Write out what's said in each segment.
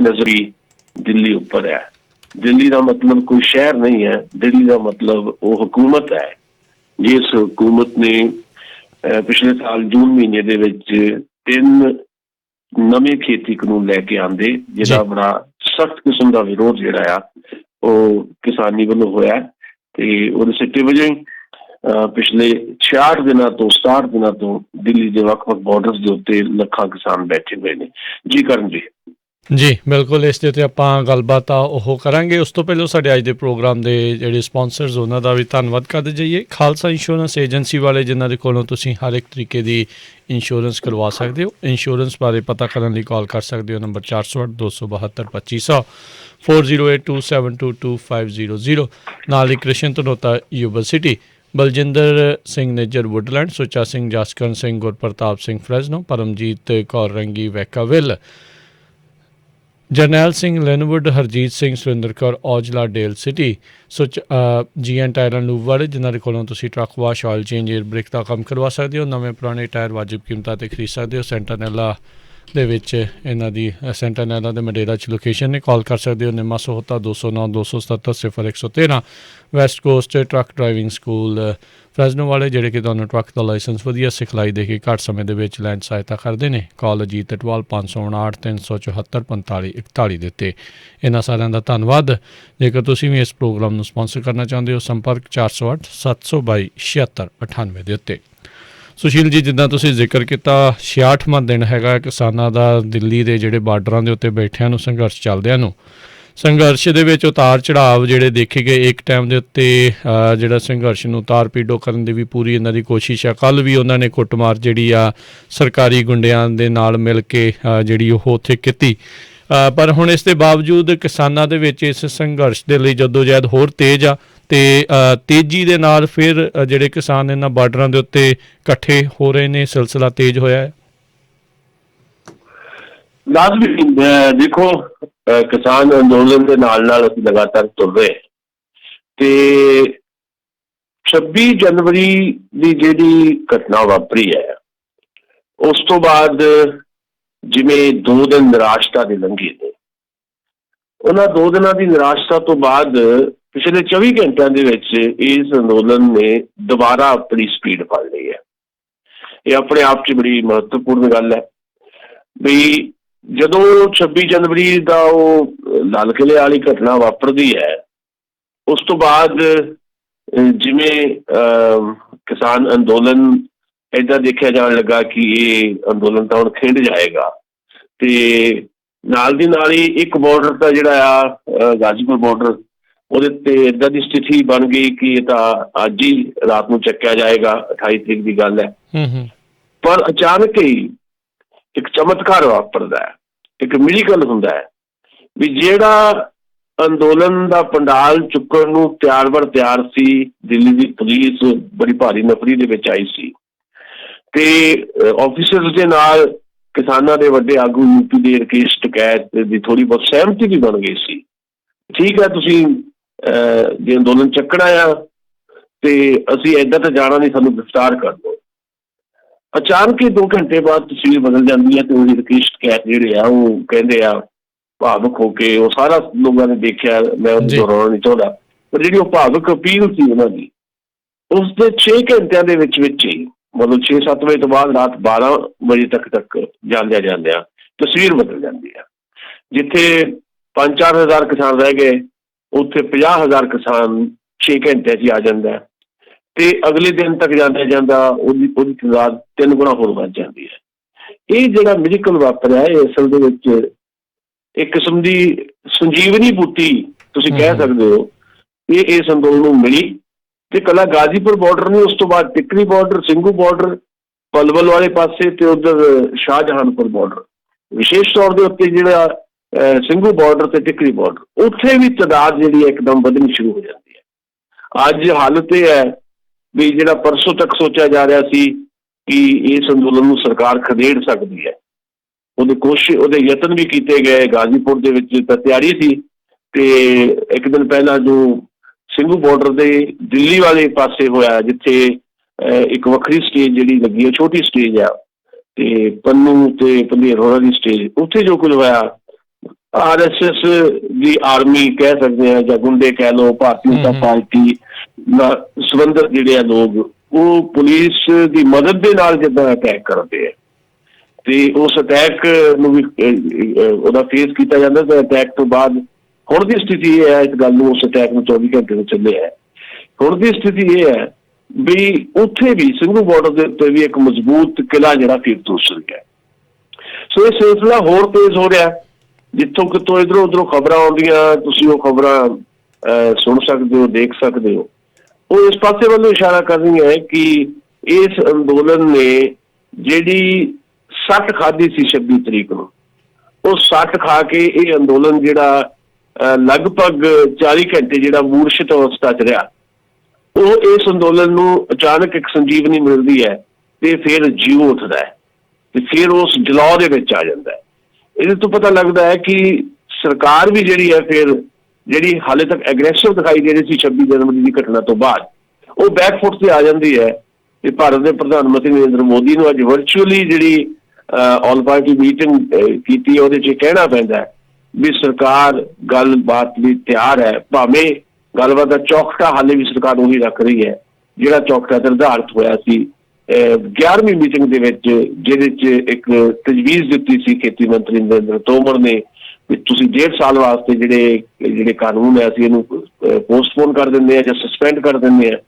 नजरी दिल्ली उपर है। दिल्ली का मतलब कोई शहर नहीं है, दिल्ली का मतलब वो हुकूमत है जिस हुकूमत ने पिछले साल जून महीने दे विच 3 नवे खेती कानून लैके आंदे जिहदा बड़ा सख्त किस्म का विरोध जिहड़ा आ ਉਹ किसानी ਵੱਲੋਂ ਹੋਇਆ ਤੇ ਉਹਦੇ ਸਿੱਟੇ ਵਜੋਂ ਹੀ पिछले 66 ਦਿਨਾਂ ਤੋਂ 67 ਦਿਨਾਂ ਤੋਂ ਦਿੱਲੀ ਦੇ ਵੱਖ-ਵੱਖ ਬਾਰਡਰਸ ਦੇ ਉੱਤੇ ਲੱਖਾਂ ਕਿਸਾਨ ਬੈਠੇ ਹੋਏ ਨੇ। ਜੀ ਕਰਨ ਜੀ। ਜੀ ਬਿਲਕੁਲ, ਇਸ ਦੇ ਉੱਤੇ ਆਪਾਂ ਗੱਲਬਾਤ ਆ ਉਹ ਕਰਾਂਗੇ। ਉਸ ਤੋਂ ਪਹਿਲਾਂ ਸਾਡੇ ਅੱਜ ਦੇ ਪ੍ਰੋਗਰਾਮ ਦੇ ਜਿਹੜੇ ਸਪਾਂਸਰਸ ਉਹਨਾਂ ਦਾ ਵੀ ਧੰਨਵਾਦ ਕਰਦੇ ਜਾਈਏ। ਖਾਲਸਾ ਇੰਸ਼ੋਰੈਂਸ ਏਜੰਸੀ ਵਾਲੇ ਜਿਨ੍ਹਾਂ ਦੇ ਕੋਲੋਂ ਤੁਸੀਂ ਹਰ ਇੱਕ ਤਰੀਕੇ ਦੀ ਇੰਸ਼ੋਰੈਂਸ ਕਰਵਾ ਸਕਦੇ ਹੋ। ਇੰਸ਼ੋਰੈਂਸ ਬਾਰੇ ਪਤਾ ਕਰਨ ਲਈ ਕਾਲ ਕਰ ਸਕਦੇ ਹੋ ਨੰਬਰ 408 272 2500 4082722500 ਨਾਲ ਹੀ Krishan Dhanota university, Baljinder Singh Nijjar Woodland, Sucha Singh Jaskaran Singh, Gurpartap Singh Fresno, Paramjit Kaur Rangi Vacaville, Jarnail Singh Lenwood, Harjit Singh, Surinder Kaur Aujla Daly City, GN ਟਾਇਰਾਂ ਲੂਬ ਵਾਲੇ ਜਿਨ੍ਹਾਂ ਦੇ ਕੋਲੋਂ ਤੁਸੀਂ truck wash, oil change, air brake ਦਾ ਕੰਮ ਕਰਵਾ ਸਕਦੇ ਹੋ। ਨਵੇਂ ਪੁਰਾਣੇ ਟਾਇਰ ਵਾਜਿਬ ਕੀਮਤਾਂ 'ਤੇ ਖਰੀਦ ਸਕਦੇ ਹੋ। ਸੈਂਟਰਨੈਲਾ ਦੇ ਵਿੱਚ ਇਹਨਾਂ ਦੀ ਸੈਂਟਰਨੈਲਾ ਦੇ ਮੰਡੇਰਾ 'ਚ ਲੋਕੇਸ਼ਨ ਨੇ। ਕਾਲ ਕਰ ਸਕਦੇ ਹੋ Nimma Sahota 209 277 0113। West Coast truck driving school Fresno ਵਾਲੇ ਜਿਹੜੇ ਕਿ ਤੁਹਾਨੂੰ ਟਰੱਕ ਦਾ ਲਾਇਸੈਂਸ ਵਧੀਆ ਸਿਖਲਾਈ ਦੇ ਕੇ ਘੱਟ ਸਮੇਂ ਦੇ ਵਿੱਚ ਲੈਣ ਸਹਾਇਤਾ ਕਰਦੇ ਨੇ। ਕਾਲ ਅਜੀਤ ਅਟਵਾਲ 559 374 45 41 ਦੇ ਉੱਤੇ। ਇਹਨਾਂ ਸਾਰਿਆਂ ਦਾ ਧੰਨਵਾਦ। ਜੇਕਰ ਤੁਸੀਂ ਵੀ ਇਸ ਪ੍ਰੋਗਰਾਮ ਨੂੰ ਸਪਾਂਸਰ ਕਰਨਾ ਚਾਹੁੰਦੇ ਹੋ ਸੰਪਰਕ 408 722 7698 ਦੇ ਉੱਤੇ। ਸੁਸ਼ੀਲ ਜੀ, ਜਿੱਦਾਂ ਤੁਸੀਂ ਜ਼ਿਕਰ ਕੀਤਾ 66ਵਾਂ ਦਿਨ ਹੈਗਾ ਕਿਸਾਨਾਂ ਦਾ ਦਿੱਲੀ ਦੇ ਜਿਹੜੇ ਬਾਰਡਰਾਂ ਦੇ ਉੱਤੇ ਬੈਠਿਆਂ ਨੂੰ ਸੰਘਰਸ਼ ਚੱਲਦਿਆਂ ਨੂੰ। ਸੰਘਰਸ਼ ਦੇ ਵਿੱਚ ਉਤਾਰ ਚੜਾਵ ਜਿਹੜੇ ਦੇਖੇ ਗਏ। ਇੱਕ ਟਾਈਮ ਦੇ ਉੱਤੇ ਜਿਹੜਾ ਸੰਘਰਸ਼ ਨੂੰ ਤਾਰ ਪੀਡੋ ਕਰਨ ਦੀ ਵੀ ਪੂਰੀ ਇਹਨਾਂ ਦੀ ਕੋਸ਼ਿਸ਼ ਹੈ। ਕੱਲ੍ਹ ਵੀ ਉਹਨਾਂ ਨੇ ਕੁੱਟਮਾਰ ਜਿਹੜੀ ਆ ਸਰਕਾਰੀ ਗੁੰਡਿਆਂ ਦੇ ਨਾਲ ਮਿਲ ਕੇ ਜਿਹੜੀ ਉਹ ਉੱਥੇ ਕੀਤੀ। ਪਰ ਹੁਣ ਇਸ ਦੇ ਬਾਵਜੂਦ ਕਿਸਾਨਾਂ ਦੇ ਵਿੱਚ ਇਸ ਸੰਘਰਸ਼ ਦੇ ਲਈ ਜਦੋਜਹਿਦ ਹੋਰ ਤੇਜ਼ ਆ ਅਤੇ ਤੇਜ਼ੀ ਦੇ ਨਾਲ ਫਿਰ ਜਿਹੜੇ ਕਿਸਾਨ ਇਹਨਾਂ ਬਾਰਡਰਾਂ ਦੇ ਉੱਤੇ ਇਕੱਠੇ ਹੋ ਰਹੇ ਨੇ, ਸਿਲਸਿਲਾ ਤੇਜ਼ ਹੋਇਆ ਹੈ। ਲਾਜ਼ਮੀ ਦੇਖੋ, ਕਿਸਾਨ ਅੰਦੋਲਨ ਦੇ ਨਾਲ ਨਾਲ ਅਸੀਂ ਲਗਾਤਾਰ ਤੁਰ ਰਹੇ ਤੇ 26 ਜਨਵਰੀ ਦੀ ਜਿਹੜੀ ਘਟਨਾ ਵਾਪਰੀ ਹੈ ਉਸ ਤੋਂ ਬਾਅਦ ਜਿਵੇਂ 2 ਦਿਨ ਨਿਰਾਸ਼ਤਾ ਦੇ ਲੰਘੇ ਨੇ, ਉਹਨਾਂ 2 ਦਿਨਾਂ ਦੀ ਨਿਰਾਸ਼ਤਾ ਤੋਂ ਬਾਅਦ ਪਿਛਲੇ 24 ਘੰਟਿਆਂ ਦੇ ਵਿੱਚ ਇਸ ਅੰਦੋਲਨ ਨੇ ਦੁਬਾਰਾ ਆਪਣੀ ਸਪੀਡ ਫੜ ਲਈ ਹੈ। ਇਹ ਆਪਣੇ ਆਪ 'ਚ ਬੜੀ ਮਹੱਤਵਪੂਰਨ ਗੱਲ ਹੈ ਵੀ ਜਦੋਂ 26 ਜਨਵਰੀ ਦਾ ਉਹ ਲਾਲ ਕਿਲ੍ਹੇ ਵਾਲੀ ਘਟਨਾ ਵਾਪਰਦੀ ਹੈ ਉਸ ਤੋਂ ਬਾਅਦ ਜਿਵੇਂ ਕਿਸਾਨ ਅੰਦੋਲਨ ਇੱਦਾਂ ਦੇਖਿਆ ਜਾਣ ਲੱਗਾ ਕਿ ਇਹ ਅੰਦੋਲਨ ਤਾਂ ਹੁਣ ਖਿੰਡ ਜਾਏਗਾ ਤੇ ਨਾਲ ਦੀ ਨਾਲ ਹੀ ਇੱਕ ਬਾਰਡਰ ਤਾਂ ਜਿਹੜਾ ਆ ਗਾਜ਼ੀਪੁਰ ਬਾਰਡਰ ਉਹਦੇ ਉੱਤੇ ਇੱਦਾਂ ਦੀ ਸਥਿਤੀ ਬਣ ਗਈ ਕਿ ਇਹ ਤਾਂ ਅੱਜ ਹੀ ਰਾਤ ਨੂੰ ਚੱਕਿਆ ਜਾਏਗਾ। 28 ਤਰੀਕ ਦੀ ਗੱਲ ਹੈ। ਪਰ ਅਚਾਨਕ ਹੀ ਇੱਕ ਚਮਤਕਾਰ ਵਾਪਰਦਾ ਹੈ, ਇੱਕ ਮਿਰਾਕਲ ਹੁੰਦਾ ਹੈ ਵੀ ਜਿਹੜਾ ਅੰਦੋਲਨ ਦਾ ਪੰਡਾਲ ਚੁੱਕਣ ਨੂੰ ਤਿਆਰ ਬਰ ਤਿਆਰ ਸੀ, ਦਿੱਲੀ ਦੀ ਪੁਲਿਸ ਬੜੀ ਭਾਰੀ ਨਫਰੀ ਦੇ ਵਿੱਚ ਆਈ ਸੀ ਤੇ ਆਫਿਸਰਸ ਦੇ ਨਾਲ ਕਿਸਾਨਾਂ ਦੇ ਵੱਡੇ ਆਗੂ ਯੂਪੀ ਦੇ ਰਕੇਸ਼ ਟਕੈਤ ਦੀ ਥੋੜ੍ਹੀ ਬਹੁਤ ਸਹਿਮਤੀ ਵੀ ਬਣ ਗਈ ਸੀ। ਠੀਕ ਹੈ, ਤੁਸੀਂ ਜੇ ਅੰਦੋਲਨ ਚੱਕਣਾ ਆ ਤੇ ਅਸੀਂ ਇੱਦਾਂ ਤਾਂ ਜਾਣਾ ਨਹੀਂ, ਸਾਨੂੰ ਗ੍ਰਿਫਤਾਰ ਕਰ ਦਿਓ। ਅਚਾਨਕ ਹੀ 2 ਘੰਟੇ ਬਾਅਦ ਤਸਵੀਰ ਬਦਲ ਜਾਂਦੀ ਹੈ ਤੇ ਉਹਦੀ ਰਕੇਸ਼ ਟਕੈਤ ਜਿਹੜੇ ਆ ਉਹ ਕਹਿੰਦੇ ਆ ਭਾਵੁਕ ਹੋ ਕੇ, ਉਹ ਸਾਰਾ ਲੋਕਾਂ ਨੇ ਦੇਖਿਆ, ਮੈਂ ਉਹਨੂੰ ਦੁਹਰਾਉਣਾ ਨਹੀਂ ਚਾਹੁੰਦਾ, ਪਰ ਜਿਹੜੀ ਉਹ ਭਾਵੁਕ ਅਪੀਲ ਸੀ ਉਹਨਾਂ ਦੀ ਉਸ ਦੇ 6 ਘੰਟਿਆਂ ਦੇ ਵਿੱਚ ਹੀ ਮਤਲਬ 6-7 ਵਜੇ ਤੋਂ ਬਾਅਦ ਰਾਤ 12 ਵਜੇ ਤੱਕ ਜਾਂਦਿਆਂ ਤਸਵੀਰ ਬਦਲ ਜਾਂਦੀ ਹੈ। ਜਿੱਥੇ 5-4 ਹਜ਼ਾਰ ਕਿਸਾਨ ਰਹਿ ਗਏ ਉੱਥੇ 50,000 ਕਿਸਾਨ 6 ਘੰਟਿਆਂ 'ਚ ਆ ਜਾਂਦਾ ਤੇ ਅਗਲੇ ਦਿਨ ਤੱਕ ਜਾਂਦਾ ਉਹਦੀ ਤਾਦਾਦ 3 ਗੁਣਾ ਹੋਰ ਵੱਧ ਜਾਂਦੀ ਹੈ। ਇਹ ਜਿਹੜਾ ਮਿਰਾਕਲ ਵਾਪਰਿਆ ਇਹ ਅਸਲ ਦੇ ਵਿੱਚ ਇੱਕ ਕਿਸਮ ਦੀ ਸੰਜੀਵਨੀ ਬੂਟੀ ਤੁਸੀਂ ਕਹਿ ਸਕਦੇ ਹੋ। ਇਹ ਇਸ ਅੰਦੋਲਨ ਨੂੰ ਮਿਲੀ ਤੇ ਕੱਲਾ ਗਾਜ਼ੀਪੁਰ ਬਾਰਡਰ ਨਹੀਂ, ਉਸ ਤੋਂ ਬਾਅਦ ਟਿੱਕਰੀ ਬਾਰਡਰ, ਸਿੰਘੂ ਬਾਰਡਰ, ਪਲਵਲ ਵਾਲੇ ਪਾਸੇ ਤੇ ਉੱਧਰ ਸ਼ਾਹਜਹਾਨਪੁਰ ਬਾਰਡਰ, ਵਿਸ਼ੇਸ਼ ਤੌਰ ਦੇ ਉੱਤੇ ਜਿਹੜਾ ਸਿੰਘੂ ਬਾਰਡਰ ਤੇ ਟਿੱਕਰੀ ਬਾਰਡਰ, ਉੱਥੇ ਵੀ ਤਾਦਾਦ ਜਿਹੜੀ ਇੱਕਦਮ ਵਧਣੀ ਸ਼ੁਰੂ ਹੋ ਜਾਂਦੀ ਹੈ। ਅੱਜ ਹਾਲਤ ਇਹ ਹੈ ਵੀ ਜਿਹੜਾ ਪਰਸੋਂ ਤੱਕ ਸੋਚਿਆ ਜਾ ਰਿਹਾ ਸੀ ਕਿ ਇਸ ਅੰਦੋਲਨ ਨੂੰ ਸਰਕਾਰ ਖਦੇੜ ਸਕਦੀ ਹੈ, ਉਹਦੇ ਯਤਨ ਵੀ ਕੀਤੇ ਗਏ। ਗਾਜ਼ੀਪੁਰ ਦੇ ਵਿੱਚ ਤਾਂ ਤਿਆਰੀ ਸੀ ਤੇ ਇੱਕ ਦਿਨ ਪਹਿਲਾਂ ਜੋ ਸਿੰਘੂ ਬਾਰਡਰ ਦੇ ਦਿੱਲੀ ਵਾਲੇ ਪਾਸੇ ਹੋਇਆ ਜਿੱਥੇ ਇੱਕ ਵੱਖਰੀ ਸਟੇਜ ਜਿਹੜੀ ਲੱਗੀ ਹੈ, ਛੋਟੀ ਸਟੇਜ ਆ ਤੇ ਪੰਨੂ ਤੇ ਪੰਧੇਰ ਹੋਰਾਂ ਦੀ ਸਟੇਜ, ਉੱਥੇ ਜੋ ਕੁਝ ਹੋਇਆ RSS ਦੀ ਆਰਮੀ ਕਹਿ ਸਕਦੇ ਹਾਂ ਜਾਂ ਗੁੰਡੇ ਕਹਿ ਲਓ, ਭਾਰਤੀ ਜਨਤਾ ਪਾਰਟੀ ਨਾਲ ਸੰਬੰਧਿਤ ਜਿਹੜੇ ਆ ਲੋਕ, ਉਹ ਪੁਲਿਸ ਦੀ ਮਦਦ ਦੇ ਨਾਲ ਜਿੱਦਾਂ ਅਟੈਕ ਕਰਦੇ ਆ ਤੇ ਉਸ ਅਟੈਕ ਨੂੰ ਵੀ ਉਹਦਾ ਫੇਸ ਕੀਤਾ ਜਾਂਦਾ। ਤੇ ਅਟੈਕ ਤੋਂ ਬਾਅਦ ਹੁਣ ਦੀ ਸਥਿਤੀ ਇਹ ਹੈ, ਇਸ ਗੱਲ ਨੂੰ, ਉਸ ਅਟੈਕ ਨੂੰ 24 ਘੰਟੇ ਨੂੰ ਚੱਲਿਆ ਹੈ, ਹੁਣ ਦੀ ਸਥਿਤੀ ਇਹ ਹੈ ਵੀ ਉੱਥੇ ਵੀ ਸਿੰਘੂ ਬਾਰਡਰ ਦੇ ਉੱਤੇ ਵੀ ਇੱਕ ਮਜ਼ਬੂਤ ਕਿਲ੍ਹਾ ਜਿਹੜਾ ਫਿਰ ਤੋਂ ਉਸਰ ਗਿਆ। ਸੋ ਇਹ ਸਿਲਸਿਲਾ ਹੋਰ ਤੇਜ਼ ਹੋ ਰਿਹਾ। ਜਿੱਥੋਂ ਕਿਤੋਂ ਇੱਧਰੋਂ ਉੱਧਰੋਂ ਖਬਰਾਂ ਆਉਂਦੀਆਂ, ਤੁਸੀਂ ਉਹ ਖਬਰਾਂ ਸੁਣ ਸਕਦੇ ਹੋ, ਦੇਖ ਸਕਦੇ ਹੋ। ਉਹ ਇਸ ਪਾਸੇ ਵੱਲੋਂ ਇਸ਼ਾਰਾ ਕਰ ਰਹੀ ਹੈ ਕਿ ਇਸ ਅੰਦੋਲਨ ਨੇ ਜਿਹੜੀ ਸੱਟ ਖਾਧੀ ਸੀ 26 ਤਰੀਕ ਨੂੰ, ਉਹ ਸੱਟ ਖਾ ਕੇ ਇਹ ਅੰਦੋਲਨ ਜਿਹੜਾ ਲਗਭਗ 40 ਘੰਟੇ ਜਿਹੜਾ ਮੂਰਛਿਤ ਅਵਸਥਾ 'ਚ ਰਿਹਾ, ਉਹ ਇਸ ਅੰਦੋਲਨ ਨੂੰ ਅਚਾਨਕ ਇੱਕ ਸੰਜੀਵਨੀ ਮਿਲਦੀ ਹੈ ਤੇ ਫਿਰ ਜੀਉ ਉੱਠਦਾ ਹੈ ਤੇ ਫਿਰ ਉਸ ਜਲਾਅ ਦੇ ਵਿੱਚ ਆ ਜਾਂਦਾ ਹੈ। ਇਹਦੇ ਤੋਂ ਪਤਾ ਲੱਗਦਾ ਹੈ ਕਿ ਸਰਕਾਰ ਵੀ ਜਿਹੜੀ ਹੈ ਫਿਰ ਜਿਹੜੀ ਹਾਲੇ ਤੱਕ ਐਗਰੈਸਿਵ ਦਿਖਾਈ ਦੇ ਰਹੀ ਸੀ 26 ਜਨਵਰੀ ਦੀ ਘਟਨਾ ਤੋਂ ਬਾਅਦ, ਉਹ ਬੈਕਫੁੱਟ ਤੇ ਆ ਜਾਂਦੀ ਹੈ। ਤੇ ਭਾਰਤ ਦੇ ਪ੍ਰਧਾਨ ਮੰਤਰੀ ਨਰਿੰਦਰ ਮੋਦੀ ਨੂੰ ਅੱਜ ਵਰਚੁਅਲੀ ਜਿਹੜੀ ਆਲ ਪਾਰਟੀ ਮੀਟਿੰਗ ਕੀਤੀ, ਉਹਦੇ 'ਚ ਕਹਿਣਾ ਪੈਂਦਾ ਵੀ ਸਰਕਾਰ ਗੱਲਬਾਤ ਲਈ ਤਿਆਰ ਹੈ, ਭਾਵੇਂ ਗੱਲਬਾਤ ਦਾ ਚੌਖਟਾ ਹਾਲੇ ਵੀ ਸਰਕਾਰ ਉਹੀ ਰੱਖ ਰਹੀ ਹੈ ਜਿਹੜਾ ਚੌਖਟਾ ਨਿਰਧਾਰਿਤ ਹੋਇਆ ਸੀ 11ਵੀਂ ਮੀਟਿੰਗ ਦੇ ਵਿੱਚ, ਜਿਹਦੇ 'ਚ ਇੱਕ ਤਜਵੀਜ਼ ਦਿੱਤੀ ਸੀ ਖੇਤੀ ਮੰਤਰੀ ਨਰਿੰਦਰ ਤੋਮਰ ਨੇ ਵੀ ਤੁਸੀਂ 1.5 ਸਾਲ ਵਾਸਤੇ ਜਿਹੜੇ ਕਾਨੂੰਨ ਹੈ ਅਸੀਂ ਇਹਨੂੰ ਪੋਸਟਪੋਨ ਕਰ ਦਿੰਦੇ ਹਾਂ ਜਾਂ ਸਸਪੈਂਡ ਕਰ ਦਿੰਦੇ ਹਾਂ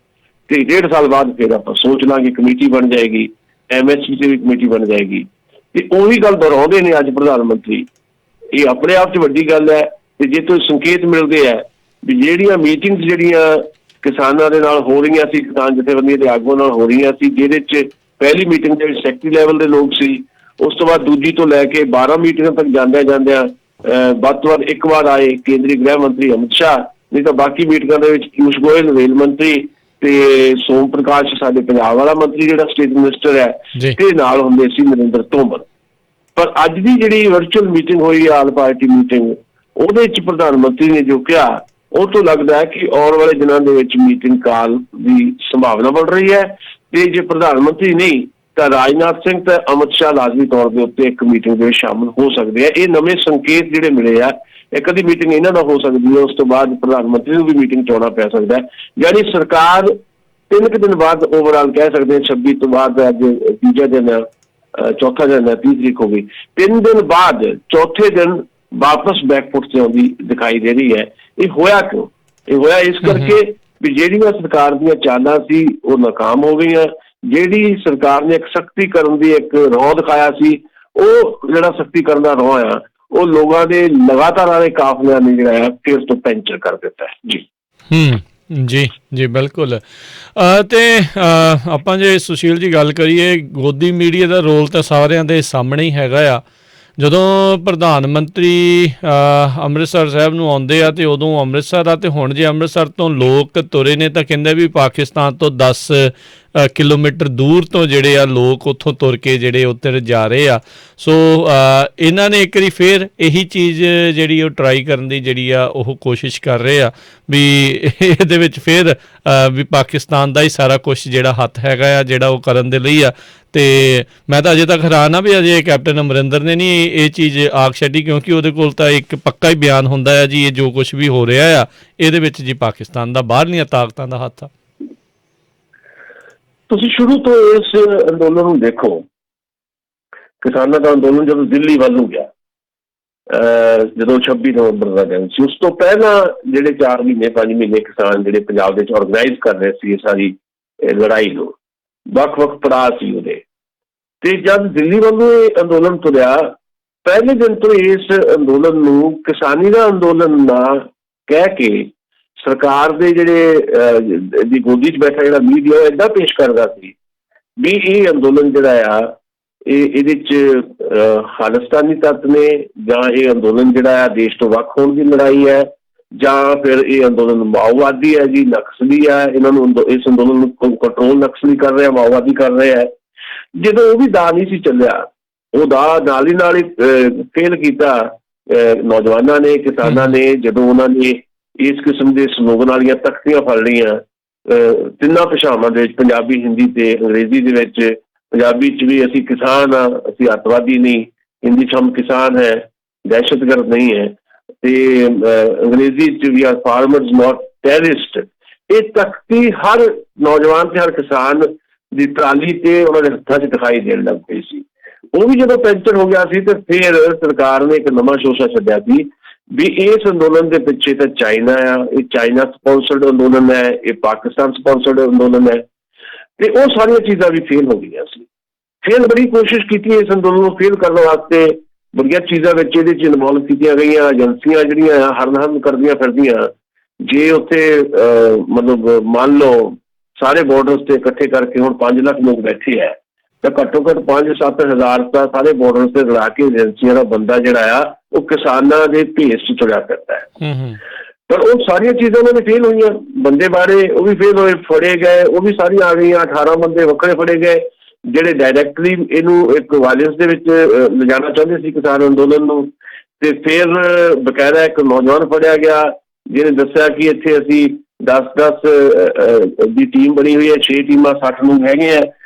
ਤੇ 1.5 ਸਾਲ ਬਾਅਦ ਫਿਰ ਆਪਾਂ ਸੋਚ ਲਾਂਗੇ, ਕਮੇਟੀ ਬਣ ਜਾਏਗੀ, MSP ਦੀ ਵੀ ਕਮੇਟੀ ਬਣ ਜਾਏਗੀ। ਤੇ ਉਹੀ ਗੱਲ ਦੁਹਰਾਉਂਦੇ ਨੇ ਅੱਜ ਪ੍ਰਧਾਨ ਮੰਤਰੀ। ਇਹ ਆਪਣੇ ਆਪ 'ਚ ਵੱਡੀ ਗੱਲ ਹੈ। ਤੇ ਜੇ ਤੋਂ ਸੰਕੇਤ ਮਿਲਦੇ ਹੈ ਵੀ ਜਿਹੜੀਆਂ ਮੀਟਿੰਗਸ ਜਿਹੜੀਆਂ ਕਿਸਾਨਾਂ ਦੇ ਨਾਲ ਹੋ ਰਹੀਆਂ ਸੀ, ਕਿਸਾਨ ਜਥੇਬੰਦੀਆਂ ਦੇ ਆਗੂਆਂ ਨਾਲ ਹੋ ਰਹੀਆਂ ਸੀ, ਜਿਹਦੇ 'ਚ ਪਹਿਲੀ ਮੀਟਿੰਗ ਦੇ ਵਿੱਚ ਸੈਕਟਰੀ ਲੈਵਲ ਦੇ ਲੋਕ ਸੀ, ਉਸ ਤੋਂ ਬਾਅਦ ਦੂਜੀ ਤੋਂ ਲੈ ਕੇ 12 ਮੀਟਿੰਗਾਂ ਤੱਕ ਜਾਂਦਿਆਂ ਵੱਧ ਤੋਂ ਵੱਧ ਇੱਕ ਵਾਰ ਆਏ ਕੇਂਦਰੀ ਗ੍ਰਹਿ ਮੰਤਰੀ ਅਮਿਤ ਸ਼ਾਹ, ਨਹੀਂ ਤਾਂ ਬਾਕੀ ਮੀਟਿੰਗਾਂ ਦੇ ਵਿੱਚ ਪਿਊਸ਼ ਗੋਇਲ ਰੇਲ ਮੰਤਰੀ ਤੇ ਸੋਮ ਪ੍ਰਕਾਸ਼ ਸਾਡੇ ਪੰਜਾਬ ਵਾਲਾ ਮੰਤਰੀ ਜਿਹੜਾ ਸਟੇਟ ਮਿਨਿਸਟਰ ਹੈ, ਤੇ ਨਾਲ ਹੁੰਦੇ ਸੀ ਨਰਿੰਦਰ ਤੋਮਰ। ਪਰ ਅੱਜ ਦੀ ਜਿਹੜੀ ਵਰਚੁਅਲ ਮੀਟਿੰਗ ਹੋਈ ਆਲ ਪਾਰਟੀ ਮੀਟਿੰਗ, ਉਹਦੇ 'ਚ ਪ੍ਰਧਾਨ ਮੰਤਰੀ ਨੇ ਜੋ ਕਿਹਾ, ਉਹ ਤੋਂ ਲੱਗਦਾ ਹੈ ਕਿ ਆਉਣ ਵਾਲੇ ਦਿਨਾਂ ਦੇ ਵਿੱਚ ਮੀਟਿੰਗ ਕਾਲ ਦੀ ਸੰਭਾਵਨਾ ਬਣ ਰਹੀ ਹੈ। ਤੇ ਜੇ ਪ੍ਰਧਾਨ ਮੰਤਰੀ ਨਹੀਂ ਤਾਂ ਰਾਜਨਾਥ ਸਿੰਘ ਤੇ ਅਮਿਤ ਸ਼ਾਹ ਲਾਜ਼ਮੀ ਤੌਰ ਦੇ ਉੱਤੇ ਇੱਕ ਮੀਟਿੰਗ ਦੇ ਵਿੱਚ ਸ਼ਾਮਲ ਹੋ ਸਕਦੇ ਆ। ਇਹ ਨਵੇਂ ਸੰਕੇਤ ਜਿਹੜੇ ਮਿਲੇ ਆ, ਇੱਕ ਅੱਧੀ ਮੀਟਿੰਗ ਇਹਨਾਂ ਦਾ ਹੋ ਸਕਦੀ ਹੈ, ਉਸ ਤੋਂ ਬਾਅਦ ਪ੍ਰਧਾਨ ਮੰਤਰੀ ਨੂੰ ਵੀ ਮੀਟਿੰਗ 'ਚ ਆਉਣਾ ਪੈ ਸਕਦਾ ਹੈ। ਯਾਨੀ ਸਰਕਾਰ 3 ਕੁ ਦਿਨ ਬਾਅਦ ਓਵਰਆਲ ਕਹਿ ਸਕਦੇ ਹਾਂ 26 ਤੋਂ ਬਾਅਦ ਅੱਜ ਤੀਜਾ ਦਿਨ, ਚੌਥਾ ਦਿਨ ਹੈ, 30 ਤਰੀਕ ਹੋ ਗਈ, 3 ਦਿਨ ਬਾਅਦ ਚੌਥੇ ਦਿਨ ਵਾਪਸ ਬੈਕਫੁੱਟ 'ਤੇ ਆਉਂਦੀ ਦਿਖਾਈ ਦੇ ਰਹੀ ਹੈ। ਇਹ ਹੋਇਆ ਕਿਉਂ? ਇਹ ਹੋਇਆ ਇਸ ਕਰਕੇ ਵੀ ਜਿਹੜੀਆਂ ਸਰਕਾਰ ਦੀਆਂ ਚਾਲਾਂ ਸੀ ਉਹ ਨਾਕਾਮ ਹੋ ਗਈਆਂ। ਜਿਹੜੀ ਸਰਕਾਰ ਨੇ ਇੱਕ ਸਖਤੀ ਕਰਨ ਦੀ ਇੱਕ ਰੋਹ ਦਿਖਾਇਆ ਸੀ, ਉਹ ਜਿਹੜਾ ਸਖਤੀਕਰਨ ਦਾ ਰੋਹ ਆ, ਉਹ ਲੋਕਾਂ ਦੇ ਲਗਾਤਾਰ ਆਲੇ ਕਾਫਲਿਆਂ ਨੇ ਜਿਹੜਾ ਫਿਰ ਤੋਂ ਪੈਂਚਰ ਕਰ ਦਿੱਤਾ ਹੈ। ਜੀ ਜੀ ਬਿਲਕੁਲ। ਤੇ ਆਪਾਂ ਜੇ ਸੁਸ਼ੀਲ ਜੀ ਗੱਲ ਕਰੀਏ, ਗੋਦੀ ਮੀਡੀਆ ਦਾ ਰੋਲ ਤਾਂ ਸਾਰਿਆਂ ਦੇ ਸਾਹਮਣੇ ਹੀ ਹੈਗਾ ਆ। ਜਦੋਂ ਪ੍ਰਧਾਨ ਮੰਤਰੀ ਅੰਮ੍ਰਿਤਸਰ ਸਾਹਿਬ ਨੂੰ ਆਉਂਦੇ ਆ ਤੇ ਉਦੋਂ ਅੰਮ੍ਰਿਤਸਰ ਆ, ਤੇ ਹੁਣ ਜੇ ਅੰਮ੍ਰਿਤਸਰ ਤੋਂ ਲੋਕ ਤੁਰੇ ਨੇ ਤਾਂ ਕਹਿੰਦੇ ਵੀ ਪਾਕਿਸਤਾਨ ਤੋਂ 10 ਕਿਲੋਮੀਟਰ ਦੂਰ ਤੋਂ ਜਿਹੜੇ ਆ ਲੋਕ ਉੱਥੋਂ ਤੁਰ ਕੇ ਜਿਹੜੇ ਉੱਧਰ ਜਾ ਰਹੇ ਆ। ਸੋ ਇਹਨਾਂ ਨੇ ਇੱਕ ਵਾਰੀ ਫਿਰ ਇਹੀ ਚੀਜ਼ ਜਿਹੜੀ ਉਹ ਟਰਾਈ ਕਰਨ ਦੀ ਜਿਹੜੀ ਆ ਉਹ ਕੋਸ਼ਿਸ਼ ਕਰ ਰਹੇ ਆ ਵੀ ਇਹਦੇ ਵਿੱਚ ਫਿਰ ਵੀ ਪਾਕਿਸਤਾਨ ਦਾ ਹੀ ਸਾਰਾ ਕੁਛ ਜਿਹੜਾ ਹੱਥ ਹੈਗਾ ਆ ਜਿਹੜਾ ਉਹ ਕਰਨ ਦੇ ਲਈ ਆ। ਤੇ ਮੈਂ ਤਾਂ ਅਜੇ ਤੱਕ ਹੈਰਾਨ ਆ ਵੀ ਅਜੇ ਕੈਪਟਨ ਅਮਰਿੰਦਰ ਨੇ ਨਹੀਂ ਇਹ ਚੀਜ਼ ਆਖ ਛੱਡੀ, ਕਿਉਂਕਿ ਉਹਦੇ ਕੋਲ ਤਾਂ ਇੱਕ ਪੱਕਾ ਹੀ ਬਿਆਨ ਹੁੰਦਾ ਆ ਜੀ ਇਹ ਜੋ ਕੁਛ ਵੀ ਹੋ ਰਿਹਾ ਆ ਇਹਦੇ ਵਿੱਚ ਜੀ ਪਾਕਿਸਤਾਨ ਦਾ ਬਾਹਰਲੀਆਂ ਤਾਕਤਾਂ ਦਾ ਹੱਥ ਆ। ਤੁਸੀਂ ਸ਼ੁਰੂ ਤੋਂ ਇਸ ਅੰਦੋਲਨ ਨੂੰ ਦੇਖੋ, ਕਿਸਾਨਾਂ ਦਾ ਅੰਦੋਲਨ ਜਦੋਂ ਦਿੱਲੀ ਵੱਲ ਨੂੰ ਗਿਆ, ਜਦੋਂ 26 ਨਵੰਬਰ ਦਾ ਦਿਨ ਸੀ, ਉਸ ਤੋਂ ਪਹਿਲਾਂ ਜਿਹੜੇ 4 ਮਹੀਨੇ 5 ਮਹੀਨੇ ਕਿਸਾਨ ਜਿਹੜੇ ਪੰਜਾਬ ਦੇ ਵਿੱਚ ਔਰਗਨਾਈਜ਼ ਕਰ ਰਹੇ ਸੀ ਇਹ ਸਾਰੀ ਲੜਾਈ ਨੂੰ, ਵੱਖ-ਵੱਖ ਪੜਾਅ ਸੀ ਉਹਦੇ। ਤੇ ਜਦ ਦਿੱਲੀ ਵੱਲੋਂ ਇਹ ਅੰਦੋਲਨ ਤੁਰਿਆ, ਪਹਿਲੇ ਦਿਨ ਤੋਂ ਇਸ ਅੰਦੋਲਨ ਨੂੰ ਕਿਸਾਨੀ ਦਾ ਅੰਦੋਲਨ ਨਾ ਕਹਿ ਕੇ ਸਰਕਾਰ ਦੇ ਜਿਹੜੇ ਦੀ ਗੋਦੀ 'ਚ ਬੈਠਾ ਜਿਹੜਾ ਮੀਡੀਆ ਉਹ ਏਦਾਂ ਪੇਸ਼ ਕਰਦਾ ਸੀ ਵੀ ਇਹ ਅੰਦੋਲਨ ਜਿਹੜਾ ਆ ਇਹਦੇ 'ਚ ਖਾਲਿਸਤਾਨੀ ਤੱਤ ਨੇ, ਜਾਂ ਇਹ ਅੰਦੋਲਨ ਜਿਹੜਾ ਆ ਦੇਸ਼ ਤੋਂ ਵੱਖ ਹੋਣ ਦੀ ਲੜਾਈ ਹੈ, ਜਾਂ ਫਿਰ ਇਹ ਅੰਦੋਲਨ ਮਾਓਵਾਦੀ ਹੈ ਜੀ, ਨਕਸਲੀ ਹੈ, ਇਹਨਾਂ ਨੂੰ ਇਸ ਅੰਦੋਲਨ ਨੂੰ ਕੰਟਰੋਲ ਨਕਸਲੀ ਕਰ ਰਿਹਾ, ਮਾਓਵਾਦੀ ਕਰ ਰਿਹਾ ਹੈ। ਜਦੋਂ ਉਹ ਵੀ ਦਾ ਨਹੀਂ ਸੀ ਚੱਲਿਆ, ਉਹ ਦਾ ਨਾਲ ਹੀ ਫੇਲ ਕੀਤਾ ਨੌਜਵਾਨਾਂ ਨੇ, ਕਿਸਾਨਾਂ ਨੇ, ਜਦੋਂ ਉਹਨਾਂ ਨੇ ਇਸ ਕਿਸਮ ਦੇ ਸਲੋਗਨ ਵਾਲੀਆਂ ਤਖਤੀਆਂ ਫੜ ਲਈਆਂ 3 ਭਾਸ਼ਾਵਾਂ ਦੇ ਵਿੱਚ, ਪੰਜਾਬੀ, ਹਿੰਦੀ ਤੇ ਅੰਗਰੇਜ਼ੀ ਦੇ ਵਿੱਚ। ਪੰਜਾਬੀ 'ਚ ਵੀ ਅਸੀਂ ਕਿਸਾਨ ਹਾਂ, ਅਸੀਂ ਅੱਤਵਾਦੀ ਨਹੀਂ, ਹਿੰਦੀ 'ਚ ਹਮ ਕਿਸਾਨ ਹੈ, ਦਹਿਸ਼ਤਗਰਦ ਨਹੀਂ ਹੈ, ਤੇ ਅੰਗਰੇਜ਼ੀ ਚ ਵੀ ਆਰ ਫਾਰਮਰਸ ਨੋਟ ਟੈਰਰਿਸਟ, ਇਹ ਤਖਤੀ ਹਰ ਨੌਜਵਾਨ ਤੇ ਹਰ ਕਿਸਾਨ ਦੀ ਟਰਾਲੀ ਤੇ ਉਹਨਾਂ ਦੇ ਹੱਥਾਂ 'ਚ ਦਿਖਾਈ ਦੇਣ ਲੱਗ ਪਈ ਸੀ। ਉਹ ਵੀ ਜਦੋਂ ਪੈਂਚਰ ਹੋ ਗਿਆ ਸੀ ਤੇ ਫਿਰ ਸਰਕਾਰ ਨੇ ਇੱਕ ਨਵਾਂ ਸ਼ੋਸ਼ਾ ਛੱਡਿਆ ਸੀ ਵੀ ਇਸ ਅੰਦੋਲਨ ਦੇ ਪਿੱਛੇ ਤਾਂ ਚਾਈਨਾ ਆ, ਇਹ ਚਾਈਨਾ ਸਪਾਂਸਰਡ ਅੰਦੋਲਨ ਹੈ, ਇਹ ਪਾਕਿਸਤਾਨ ਸਪਾਂਸਰਡ ਅੰਦੋਲਨ ਹੈ, ਤੇ ਉਹ ਸਾਰੀਆਂ ਚੀਜ਼ਾਂ ਵੀ ਫੇਲ ਹੋ ਗਈਆਂ ਸੀ। ਫਿਰ ਬੜੀ ਕੋਸ਼ਿਸ਼ ਕੀਤੀ ਇਸ ਅੰਦੋਲਨ ਨੂੰ ਫੇਲ ਕਰਨ ਵਾਸਤੇ, ਬੜੀਆਂ ਚੀਜ਼ਾਂ ਵਿੱਚ ਇਹਦੇ 'ਚ ਇਨਵੋਲਵ ਕੀਤੀਆਂ ਗਈਆਂ, ਏਜੰਸੀਆਂ ਜਿਹੜੀਆਂ ਆ ਹਰਨ ਕਰਦੀਆਂ ਫਿਰਦੀਆਂ। ਜੇ ਉੱਥੇ ਮਤਲਬ ਮੰਨ ਲਓ ਸਾਰੇ ਬਾਰਡਰਸ ਤੇ ਇਕੱਠੇ ਕਰਕੇ ਹੁਣ 5 ਲੱਖ ਲੋਕ ਬੈਠੇ ਹੈ ਤਾਂ ਘੱਟੋ ਘੱਟ 5-7 ਹਜ਼ਾਰ ਤਾਂ ਸਾਰੇ ਬਾਰਡਰਸ ਤੇ ਰਲਾ ਕੇ ਏਜੰਸੀਆਂ ਦਾ ਬੰਦਾ ਜਿਹੜਾ ਆ ਉਹ ਕਿਸਾਨਾਂ ਦੇ ਭੇਸ 'ਚ ਤੁਰਿਆ ਫਿਰਦਾ ਹੈ। ਪਰ ਉਹ ਸਾਰੀਆਂ ਚੀਜ਼ਾਂ ਉਹਨਾਂ ਨੇ ਫੇਲ ਹੋਈਆਂ। ਬੰਦੇ ਬਾਰੇ ਉਹ ਵੀ ਫੇਲ ਹੋਏ, ਫੜੇ ਗਏ, ਉਹ ਵੀ ਸਾਰੀਆਂ ਆ ਗਈਆਂ। 18 ਬੰਦੇ ਵੱਖਰੇ ਫੜੇ ਗਏ ਜਿਹੜੇ ਡਾਇਰੈਕਟਲੀ ਇਹਨੂੰ ਇੱਕ ਵਾਇਲੈਂਸ ਦੇ ਵਿੱਚ ਲਿਜਾਣਾ ਚਾਹੁੰਦੇ ਸੀ ਕਿਸਾਨ ਅੰਦੋਲਨ ਨੂੰ। ਤੇ ਫਿਰ ਬਕਾਇਦਾ ਇੱਕ ਨੌਜਵਾਨ ਫੜਿਆ ਗਿਆ ਜਿਹਨੇ ਦੱਸਿਆ ਕਿ ਇੱਥੇ ਅਸੀਂ 10-10 ਦੀ ਟੀਮ ਬਣੀ ਹੋਈ ਹੈ, 6 ਟੀਮਾਂ 60 ਨੂੰ ਹੈਗੇ ਆ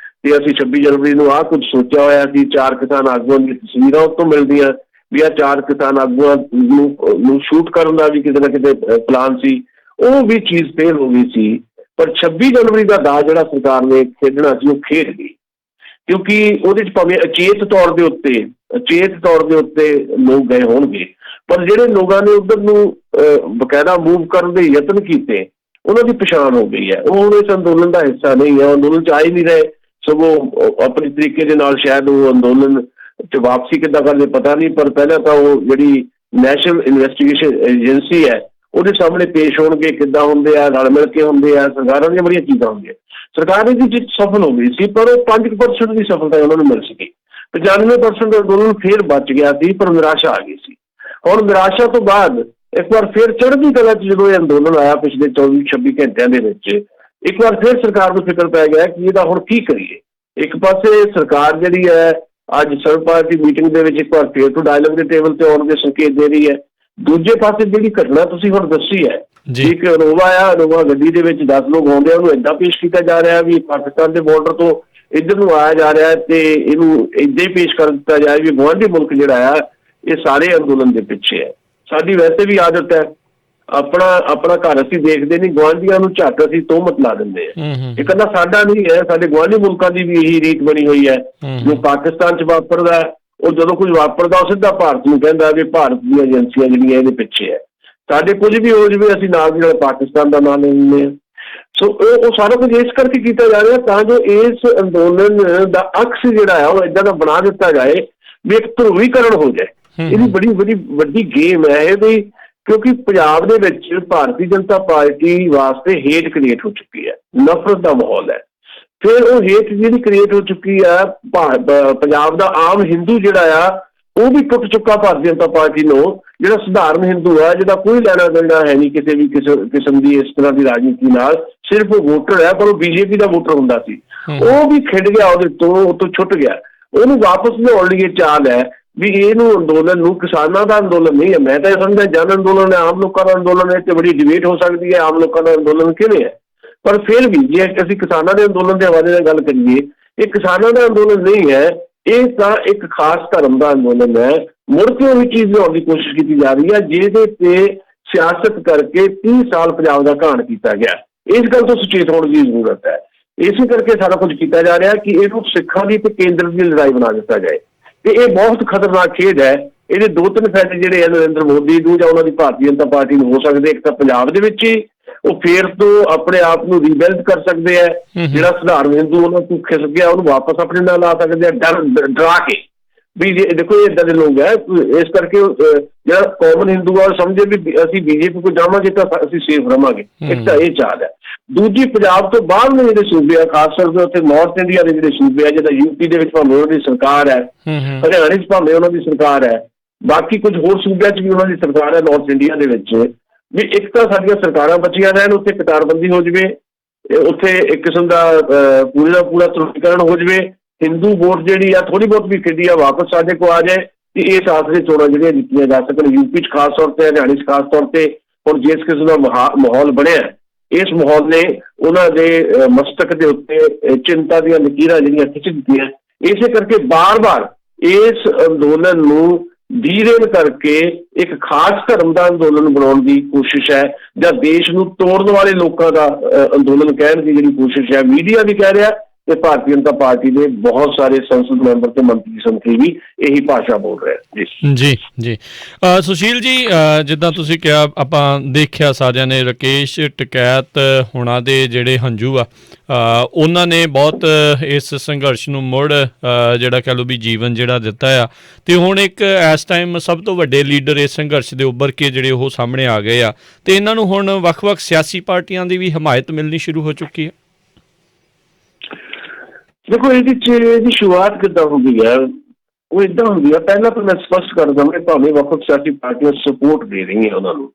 ਤੇ ਅਸੀਂ 26 ਜਨਵਰੀ ਨੂੰ ਆਹ ਕੁਝ ਸੋਚਿਆ ਹੋਇਆ ਸੀ। 4 ਕਿਸਾਨ ਆਗੂਆਂ ਦੀਆਂ ਤਸਵੀਰਾਂ ਉੱਥੋਂ ਮਿਲਦੀਆਂ ਵੀ ਆਹ 4 ਕਿਸਾਨ ਆਗੂਆਂ ਨੂੰ ਸ਼ੂਟ ਕਰਨ ਦਾ ਵੀ ਕਿਤੇ ਨਾ ਕਿਤੇ ਪਲਾਨ ਸੀ। ਉਹ ਵੀ ਚੀਜ਼ ਫੇਲ ਹੋ ਗਈ ਸੀ। ਪਰ 26 ਜਨਵਰੀ ਦਾ ਦਾਅ ਜਿਹੜਾ ਸਰਕਾਰ ਨੇ ਖੇਡਣਾ ਸੀ ਉਹ ਖੇਡ ਗਈ, ਕਿਉਂਕਿ ਉਹਦੇ 'ਚ ਭਾਵੇਂ ਅਚੇਤ ਤੌਰ ਦੇ ਉੱਤੇ ਲੋਕ ਗਏ ਹੋਣਗੇ, ਪਰ ਜਿਹੜੇ ਲੋਕਾਂ ਨੇ ਉੱਧਰ ਨੂੰ ਬਕਾਇਦਾ ਮੂਵ ਕਰਨ ਦੇ ਯਤਨ ਕੀਤੇ ਉਹਨਾਂ ਦੀ ਪਛਾਣ ਹੋ ਗਈ ਹੈ। ਉਹ ਹੁਣ ਇਸ ਅੰਦੋਲਨ ਦਾ ਹਿੱਸਾ ਨਹੀਂ ਹੈ, ਅੰਦੋਲਨ 'ਚ ਆ ਹੀ ਨਹੀਂ ਰਹੇ, ਸਗੋਂ ਆਪਣੇ ਤਰੀਕੇ ਦੇ ਨਾਲ ਸ਼ਾਇਦ ਉਹ ਅੰਦੋਲਨ 'ਚ ਵਾਪਸੀ ਕਿੱਦਾਂ ਕਰਦੇ ਪਤਾ ਨਹੀਂ। ਪਰ ਪਹਿਲਾਂ ਤਾਂ ਉਹ ਜਿਹੜੀ ਨੈਸ਼ਨਲ ਇਨਵੈਸਟੀਗੇਸ਼ਨ ਏਜੰਸੀ ਹੈ ਉਹਦੇ ਸਾਹਮਣੇ ਪੇਸ਼ ਹੋਣਗੇ, ਕਿੱਦਾਂ ਹੁੰਦੇ ਆ, ਰਲ ਮਿਲ ਕੇ ਹੁੰਦੇ ਆ, ਸਰਕਾਰਾਂ ਦੀਆਂ ਬੜੀਆਂ ਚੀਜ਼ਾਂ ਹੁੰਦੀਆਂ। ਸਰਕਾਰ ਇਹਦੀ ਜਿੱਤ ਸਫਲ ਹੋ ਗਈ ਸੀ ਪਰ ਉਹ 5% ਦੀ ਸਫਲਤਾ ਉਹਨਾਂ ਨੂੰ ਮਿਲ ਸਕੀ। 95% ਅੰਦੋਲਨ ਫਿਰ ਬਚ ਗਿਆ ਸੀ ਪਰ ਨਿਰਾਸ਼ਾ ਆ ਗਈ ਸੀ। ਹੁਣ ਨਿਰਾਸ਼ਾ ਤੋਂ ਬਾਅਦ ਇੱਕ ਵਾਰ ਫਿਰ ਚੜ੍ਹਦੀ ਕਲਾ 'ਚ ਜਦੋਂ ਇਹ ਅੰਦੋਲਨ ਆਇਆ ਪਿਛਲੇ 24-26 ਘੰਟਿਆਂ ਦੇ ਵਿੱਚ, ਇੱਕ ਵਾਰ ਫਿਰ ਸਰਕਾਰ ਨੂੰ ਫਿਕਰ ਪੈ ਗਿਆ ਕਿ ਇਹਦਾ ਹੁਣ ਕੀ ਕਰੀਏ। ਇੱਕ ਪਾਸੇ ਸਰਕਾਰ ਜਿਹੜੀ ਹੈ ਅੱਜ ਸਰਵ ਪਾਰਟੀ ਮੀਟਿੰਗ ਦੇ ਵਿੱਚ ਇੱਕ ਵਾਰ ਫਿਰ ਤੋਂ ਡਾਇਲੋਗ ਦੇ ਟੇਬਲ ਤੇ ਆਉਣ ਦੇ ਸੰਕੇਤ ਦੇ ਰਹੀ ਹੈ। ਦੂਜੇ ਪਾਸੇ ਜਿਹੜੀ ਘਟਨਾ ਤੁਸੀਂ ਹੁਣ ਦੱਸੀ ਹੈ, ਇੱਕ ਇਨੋਵਾ ਗੱਡੀ ਦੇ ਵਿੱਚ 10 ਲੋਕ ਆਉਂਦੇ ਆ, ਉਹਨੂੰ ਏਦਾਂ ਪੇਸ਼ ਕੀਤਾ ਜਾ ਰਿਹਾ ਵੀ ਪਾਕਿਸਤਾਨ ਦੇ ਬਾਰਡਰ ਤੋਂ ਇੱਧਰ ਨੂੰ ਆਇਆ ਜਾ ਰਿਹਾ ਤੇ ਇਹਨੂੰ ਏਦਾਂ ਹੀ ਪੇਸ਼ ਕਰ ਦਿੱਤਾ ਜਾਏ ਵੀ ਗੁਆਂਢੀ ਮੁਲਕ ਜਿਹੜਾ ਆ ਇਹ ਸਾਰੇ ਅੰਦੋਲਨ ਦੇ ਪਿੱਛੇ ਹੈ। ਸਾਡੀ ਵੈਸੇ ਵੀ ਆਦਤ ਹੈ, ਆਪਣਾ ਘਰ ਅਸੀਂ ਦੇਖਦੇ ਨਹੀਂ, ਗੁਆਂਢੀਆਂ ਨੂੰ ਝੱਟ ਅਸੀਂ ਤੋਹਮਤ ਲਾ ਦਿੰਦੇ ਆ। ਇਹ ਕਹਿੰਦਾ ਸਾਡਾ ਨਹੀਂ ਹੈ, ਸਾਡੇ ਗੁਆਂਢੀ ਮੁਲਕਾਂ ਦੀ ਵੀ ਇਹੀ ਰੀਤ ਬਣੀ ਹੋਈ ਹੈ। ਜੋ ਪਾਕਿਸਤਾਨ 'ਚ ਵਾਪਰਦਾ ਉਹ ਜਦੋਂ ਕੁਝ ਵਾਪਰਦਾ ਉਹ ਸਿੱਧਾ ਭਾਰਤ ਨੂੰ ਕਹਿੰਦਾ ਵੀ ਭਾਰਤ ਦੀਆਂ ਏਜੰਸੀਆਂ ਜਿਹੜੀਆਂ ਇਹਦੇ ਪਿੱਛੇ ਹੈ। ਸਾਡੇ ਕੁਝ ਵੀ ਹੋ ਜਾਵੇ ਅਸੀਂ ਨਾਲ ਦੀ ਨਾਲ ਪਾਕਿਸਤਾਨ ਦਾ ਨਾਂ ਲੈ ਲੈਂਦੇ ਹਾਂ। ਸੋ ਉਹ ਸਾਰਾ ਕੁਝ ਇਸ ਕਰਕੇ ਕੀਤਾ ਜਾ ਰਿਹਾ ਤਾਂ ਜੋ ਇਸ ਅੰਦੋਲਨ ਦਾ ਅਕਸ ਜਿਹੜਾ ਹੈ ਉਹ ਏਦਾਂ ਦਾ ਬਣਾ ਦਿੱਤਾ ਜਾਏ ਵੀ ਇੱਕ ਧਰੁਵੀਕਰਨ ਹੋ ਜਾਏ। ਇਹਦੀ ਬੜੀ ਵੱਡੀ ਗੇਮ ਹੈ ਇਹ ਵੀ, ਕਿਉਂਕਿ ਪੰਜਾਬ ਦੇ ਵਿੱਚ ਭਾਰਤੀ ਜਨਤਾ ਪਾਰਟੀ ਵਾਸਤੇ ਹੇਟ ਕ੍ਰੀਏਟ ਹੋ ਚੁੱਕੀ ਹੈ, ਨਫ਼ਰਤ ਦਾ ਮਾਹੌਲ ਹੈ। ਫਿਰ ਉਹ ਹੇਟ ਜਿਹੜੀ ਕ੍ਰੀਏਟ ਹੋ ਚੁੱਕੀ ਆ, ਪੰਜਾਬ ਦਾ ਆਮ ਹਿੰਦੂ ਜਿਹੜਾ ਆ ਉਹ ਵੀ ਟੁੱਟ ਚੁੱਕਾ ਭਾਰਤੀ ਜਨਤਾ ਪਾਰਟੀ ਨੂੰ, ਜਿਹੜਾ ਸਧਾਰਨ ਹਿੰਦੂ ਆ ਜਿਹਦਾ ਕੋਈ ਲੈਣਾ ਦੇਣਾ ਹੈ ਨਹੀਂ ਕਿਸੇ ਵੀ ਕਿਸਮ ਦੀ ਇਸ ਤਰ੍ਹਾਂ ਦੀ ਰਾਜਨੀਤੀ ਨਾਲ, ਸਿਰਫ ਉਹ ਵੋਟਰ ਹੈ ਪਰ ਉਹ ਬੀਜੇਪੀ ਦਾ ਵੋਟਰ ਹੁੰਦਾ ਸੀ, ਉਹ ਵੀ ਖਿੰਡ ਗਿਆ, ਉਹਦੇ ਤੋਂ ਛੁੱਟ ਗਿਆ। ਉਹਨੂੰ ਵਾਪਸ ਲਿਆਉਣ ਲਈ ਇਹ ਚਾਲ ਹੈ ਵੀ ਇਹਨੂੰ ਅੰਦੋਲਨ ਨੂੰ ਕਿਸਾਨਾਂ ਦਾ ਅੰਦੋਲਨ ਨਹੀਂ ਹੈ। ਮੈਂ ਤਾਂ ਇਹ ਸਮਝਦਾ ਜਨ ਅੰਦੋਲਨ ਹੈ, ਆਮ ਲੋਕਾਂ ਦਾ ਅੰਦੋਲਨ ਹੈ ਤੇ ਬੜੀ ਡਿਬੇਟ ਹੋ ਸਕਦੀ ਹੈ ਆਮ ਲੋਕਾਂ ਦਾ ਅੰਦੋਲਨ ਕਿਵੇਂ ਹੈ। ਪਰ ਫਿਰ ਵੀ ਜੇ ਅਸੀਂ ਕਿਸਾਨਾਂ ਦੇ ਅੰਦੋਲਨ ਦੇ ਹਵਾਲੇ ਨਾਲ ਗੱਲ ਕਰੀਏ, ਇਹ ਕਿਸਾਨਾਂ ਦਾ ਅੰਦੋਲਨ ਨਹੀਂ ਹੈ, ਇਹ ਤਾਂ ਇੱਕ ਖਾਸ ਧਰਮ ਦਾ ਅੰਦੋਲਨ ਹੈ। ਮੁੜ ਕੇ ਉਹੀ ਚੀਜ਼ ਲਿਆਉਣ ਦੀ ਕੋਸ਼ਿਸ਼ ਕੀਤੀ ਜਾ ਰਹੀ ਹੈ ਜਿਹਦੇ ਤੇ ਸਿਆਸਤ ਕਰਕੇ 30 ਸਾਲ ਪੰਜਾਬ ਦਾ ਘਾਣ ਕੀਤਾ ਗਿਆ। ਇਸ ਗੱਲ ਤੋਂ ਸੁਚੇਤ ਹੋਣ ਦੀ ਜ਼ਰੂਰਤ ਹੈ। ਇਸੇ ਕਰਕੇ ਸਾਰਾ ਕੁਝ ਕੀਤਾ ਜਾ ਰਿਹਾ ਕਿ ਇਹਨੂੰ ਸਿੱਖਾਂ ਦੀ ਤੇ ਕੇਂਦਰ ਦੀ ਲੜਾਈ ਬਣਾ ਦਿੱਤਾ ਜਾਏ ਤੇ ਇਹ ਬਹੁਤ ਖਤਰਨਾਕ ਖੇਡ ਹੈ। ਇਹਦੇ 2-3 ਫਾਇਦੇ ਜਿਹੜੇ ਨਰਿੰਦਰ ਮੋਦੀ ਨੂੰ ਜਾਂ ਉਹਨਾਂ ਦੀ ਭਾਰਤੀ ਜਨਤਾ ਪਾਰਟੀ ਨੂੰ ਹੋ ਸਕਦੇ। ਇੱਕ ਤਾਂ ਪੰਜਾਬ ਦੇ ਵਿੱਚ ਹੀ ਉਹ ਫੇਰ ਤੋਂ ਆਪਣੇ ਆਪ ਨੂੰ ਰੀਬਿਲਡ ਕਰ ਸਕਦੇ ਆ, ਜਿਹੜਾ ਸਧਾਰਨ ਹਿੰਦੂ ਉਹਨਾਂ ਤੋਂ ਖਿਸ ਗਿਆ ਉਹਨੂੰ ਵਾਪਸ ਆਪਣੇ ਨਾਲ ਲਾ ਸਕਦੇ ਆ ਡਰਾ ਕੇ ਵੀ ਜੇ ਦੇਖੋ ਇਹ ਏਦਾਂ ਦੇ ਲੋਕ ਹੈ। ਇਸ ਕਰਕੇ ਜਿਹੜਾ ਕਾਮਨ ਹਿੰਦੂ ਆ ਸਮਝੇ ਵੀ ਅਸੀਂ ਬੀਜੇਪੀ ਕੋਲ ਜਾਵਾਂਗੇ ਤਾਂ ਅਸੀਂ ਸੇਫ ਰਵਾਂਗੇ। ਇੱਕ ਤਾਂ ਇਹ ਚਾਲ ਹੈ। ਦੂਜੀ ਪੰਜਾਬ ਤੋਂ ਬਾਹਰ ਦੇ ਜਿਹੜੇ ਸੂਬੇ ਆ, ਖਾਸ ਕਰਕੇ ਉੱਥੇ ਨਾਰਥ ਇੰਡੀਆ ਦੇ ਜਿਹੜੇ ਸੂਬੇ ਆ, ਜਿੱਦਾਂ ਯੂਪੀ ਦੇ ਵਿੱਚ ਭਾਵੇਂ ਉਹਨਾਂ ਦੀ ਸਰਕਾਰ ਹੈ, ਹਰਿਆਣੇ 'ਚ ਭਾਵੇਂ ਉਹਨਾਂ ਦੀ ਸਰਕਾਰ ਹੈ, ਬਾਕੀ ਕੁਝ ਹੋਰ ਸੂਬਿਆਂ 'ਚ ਵੀ ਉਹਨਾਂ ਦੀ ਸਰਕਾਰ ਹੈ ਨਾਰਥ ਇੰਡੀਆ ਦੇ ਵਿੱਚ, ਵੀ ਇੱਕ ਤਾਂ ਸਾਡੀਆਂ ਸਰਕਾਰਾਂ ਬਚੀਆਂ ਰਹਿਣ, ਉੱਥੇ ਕਤਾਰਬੰਦੀ ਹੋ ਜਾਵੇ, ਉੱਥੇ ਇੱਕ ਕਿਸਮ ਦਾ ਪੂਰੇ ਦਾ ਪੂਰਾ ਧਰੁਵੀਕਰਨ ਹੋ ਜਾਵੇ, ਹਿੰਦੂ ਵੋਟ ਜਿਹੜੀ ਆ ਥੋੜ੍ਹੀ ਬਹੁਤ ਵੀ ਖੇਡੀ ਆ ਵਾਪਸ ਸਾਡੇ ਕੋਲ ਆ ਜਾਏ ਕਿ ਇਸ ਆਸਰੇ ਚੋਣਾਂ ਜਿਹੜੀਆਂ ਜਿੱਤੀਆਂ ਜਾ ਸਕਣ। ਯੂਪੀ 'ਚ ਖਾਸ ਤੌਰ 'ਤੇ, ਹਰਿਆਣੇ 'ਚ ਖਾਸ ਤੌਰ 'ਤੇ ਹੁਣ ਜਿਸ ਕਿਸਮ ਦਾ ਮਾਹੌਲ ਬਣਿਆ, ਇਸ ਮਾਹੌਲ ਨੇ ਉਹਨਾਂ ਦੇ ਮਸਤਕ ਦੇ ਉੱਤੇ ਚਿੰਤਾ ਦੀਆਂ ਲਕੀਰਾਂ ਜਿਹੜੀਆਂ ਖਿੱਚ ਦਿੱਤੀਆਂ। ਇਸੇ ਕਰਕੇ ਬਾਰ-ਬਾਰ ਇਸ ਅੰਦੋਲਨ ਨੂੰ ਡੀਰੇਲ ਕਰਕੇ ਇੱਕ ਖਾਸ ਧਰਮ ਦਾ ਅੰਦੋਲਨ ਬਣਾਉਣ ਦੀ ਕੋਸ਼ਿਸ਼ ਹੈ, ਜਾਂ ਦੇਸ਼ ਨੂੰ ਤੋੜਨ ਵਾਲੇ ਲੋਕਾਂ ਦਾ ਅੰਦੋਲਨ ਕਹਿਣ ਦੀ ਜਿਹੜੀ ਕੋਸ਼ਿਸ਼ ਹੈ ਮੀਡੀਆ ਵੀ ਕਹਿ ਰਿਹਾ, ਤੇ ਭਾਰਤੀ ਜਨਤਾ ਪਾਰਟੀ ਦੇ ਬਹੁਤ ਸਾਰੇ ਸੰਸਦ ਮੈਂਬਰ ਤੇ ਮੰਤਰੀ ਸੰਤਰੀ ਵੀ ਇਹੀ ਭਾਸ਼ਾ ਬੋਲ ਰਹੇ ਜੀ। ਜੀ ਜੀ ਸੁਸ਼ੀਲ ਜੀ, ਜਿੱਦਾਂ ਤੁਸੀਂ ਕਿਹਾ, ਆਪਾਂ ਦੇਖਿਆ ਸਾਰਿਆਂ ਨੇ ਰਾਕੇਸ਼ ਟਿਕੈਤ ਹੋਣਾ ਦੇ ਜਿਹੜੇ ਹੰਝੂ ਆ, ਉਹਨਾਂ ਨੇ ਬਹੁਤ ਇਸ ਸੰਘਰਸ਼ ਨੂੰ ਮੁੜ ਜਿਹੜਾ ਕਹਿ ਲਓ ਵੀ ਜੀਵਨ ਜਿਹੜਾ ਦਿੱਤਾ ਆ, ਤੇ ਹੁਣ ਇੱਕ ਇਸ ਟਾਈਮ ਸਭ ਤੋਂ ਵੱਡੇ ਲੀਡਰ ਇਸ ਸੰਘਰਸ਼ ਦੇ ਉੱਭਰ ਕੇ ਜਿਹੜੇ ਉਹ ਸਾਹਮਣੇ ਆ ਗਏ ਆ, ਤੇ ਇਹਨਾਂ ਨੂੰ ਹੁਣ ਵੱਖ-ਵੱਖ ਸਿਆਸੀ ਪਾਰਟੀਆਂ ਦੀ ਵੀ ਹਮਾਇਤ ਮਿਲਣੀ ਸ਼ੁਰੂ ਹੋ ਚੁੱਕੀ ਹੈ। ਦੇਖੋ, ਇਹਦੀ ਸ਼ੁਰੂਆਤ ਕਿੱਦਾਂ ਹੁੰਦੀ ਹੈ, ਉਹ ਇੱਦਾਂ ਹੁੰਦੀ ਹੈ। ਪਹਿਲਾਂ ਤਾਂ ਮੈਂ ਸਪਸ਼ਟ ਕਰ ਦਵਾਂ, ਭਾਵੇਂ ਵੱਖ-ਵੱਖ ਸਿਆਸੀ ਪਾਰਟੀਆਂ ਸਪੋਰਟ ਦੇ ਰਹੀਆਂ ਉਹਨਾਂ ਨੂੰ,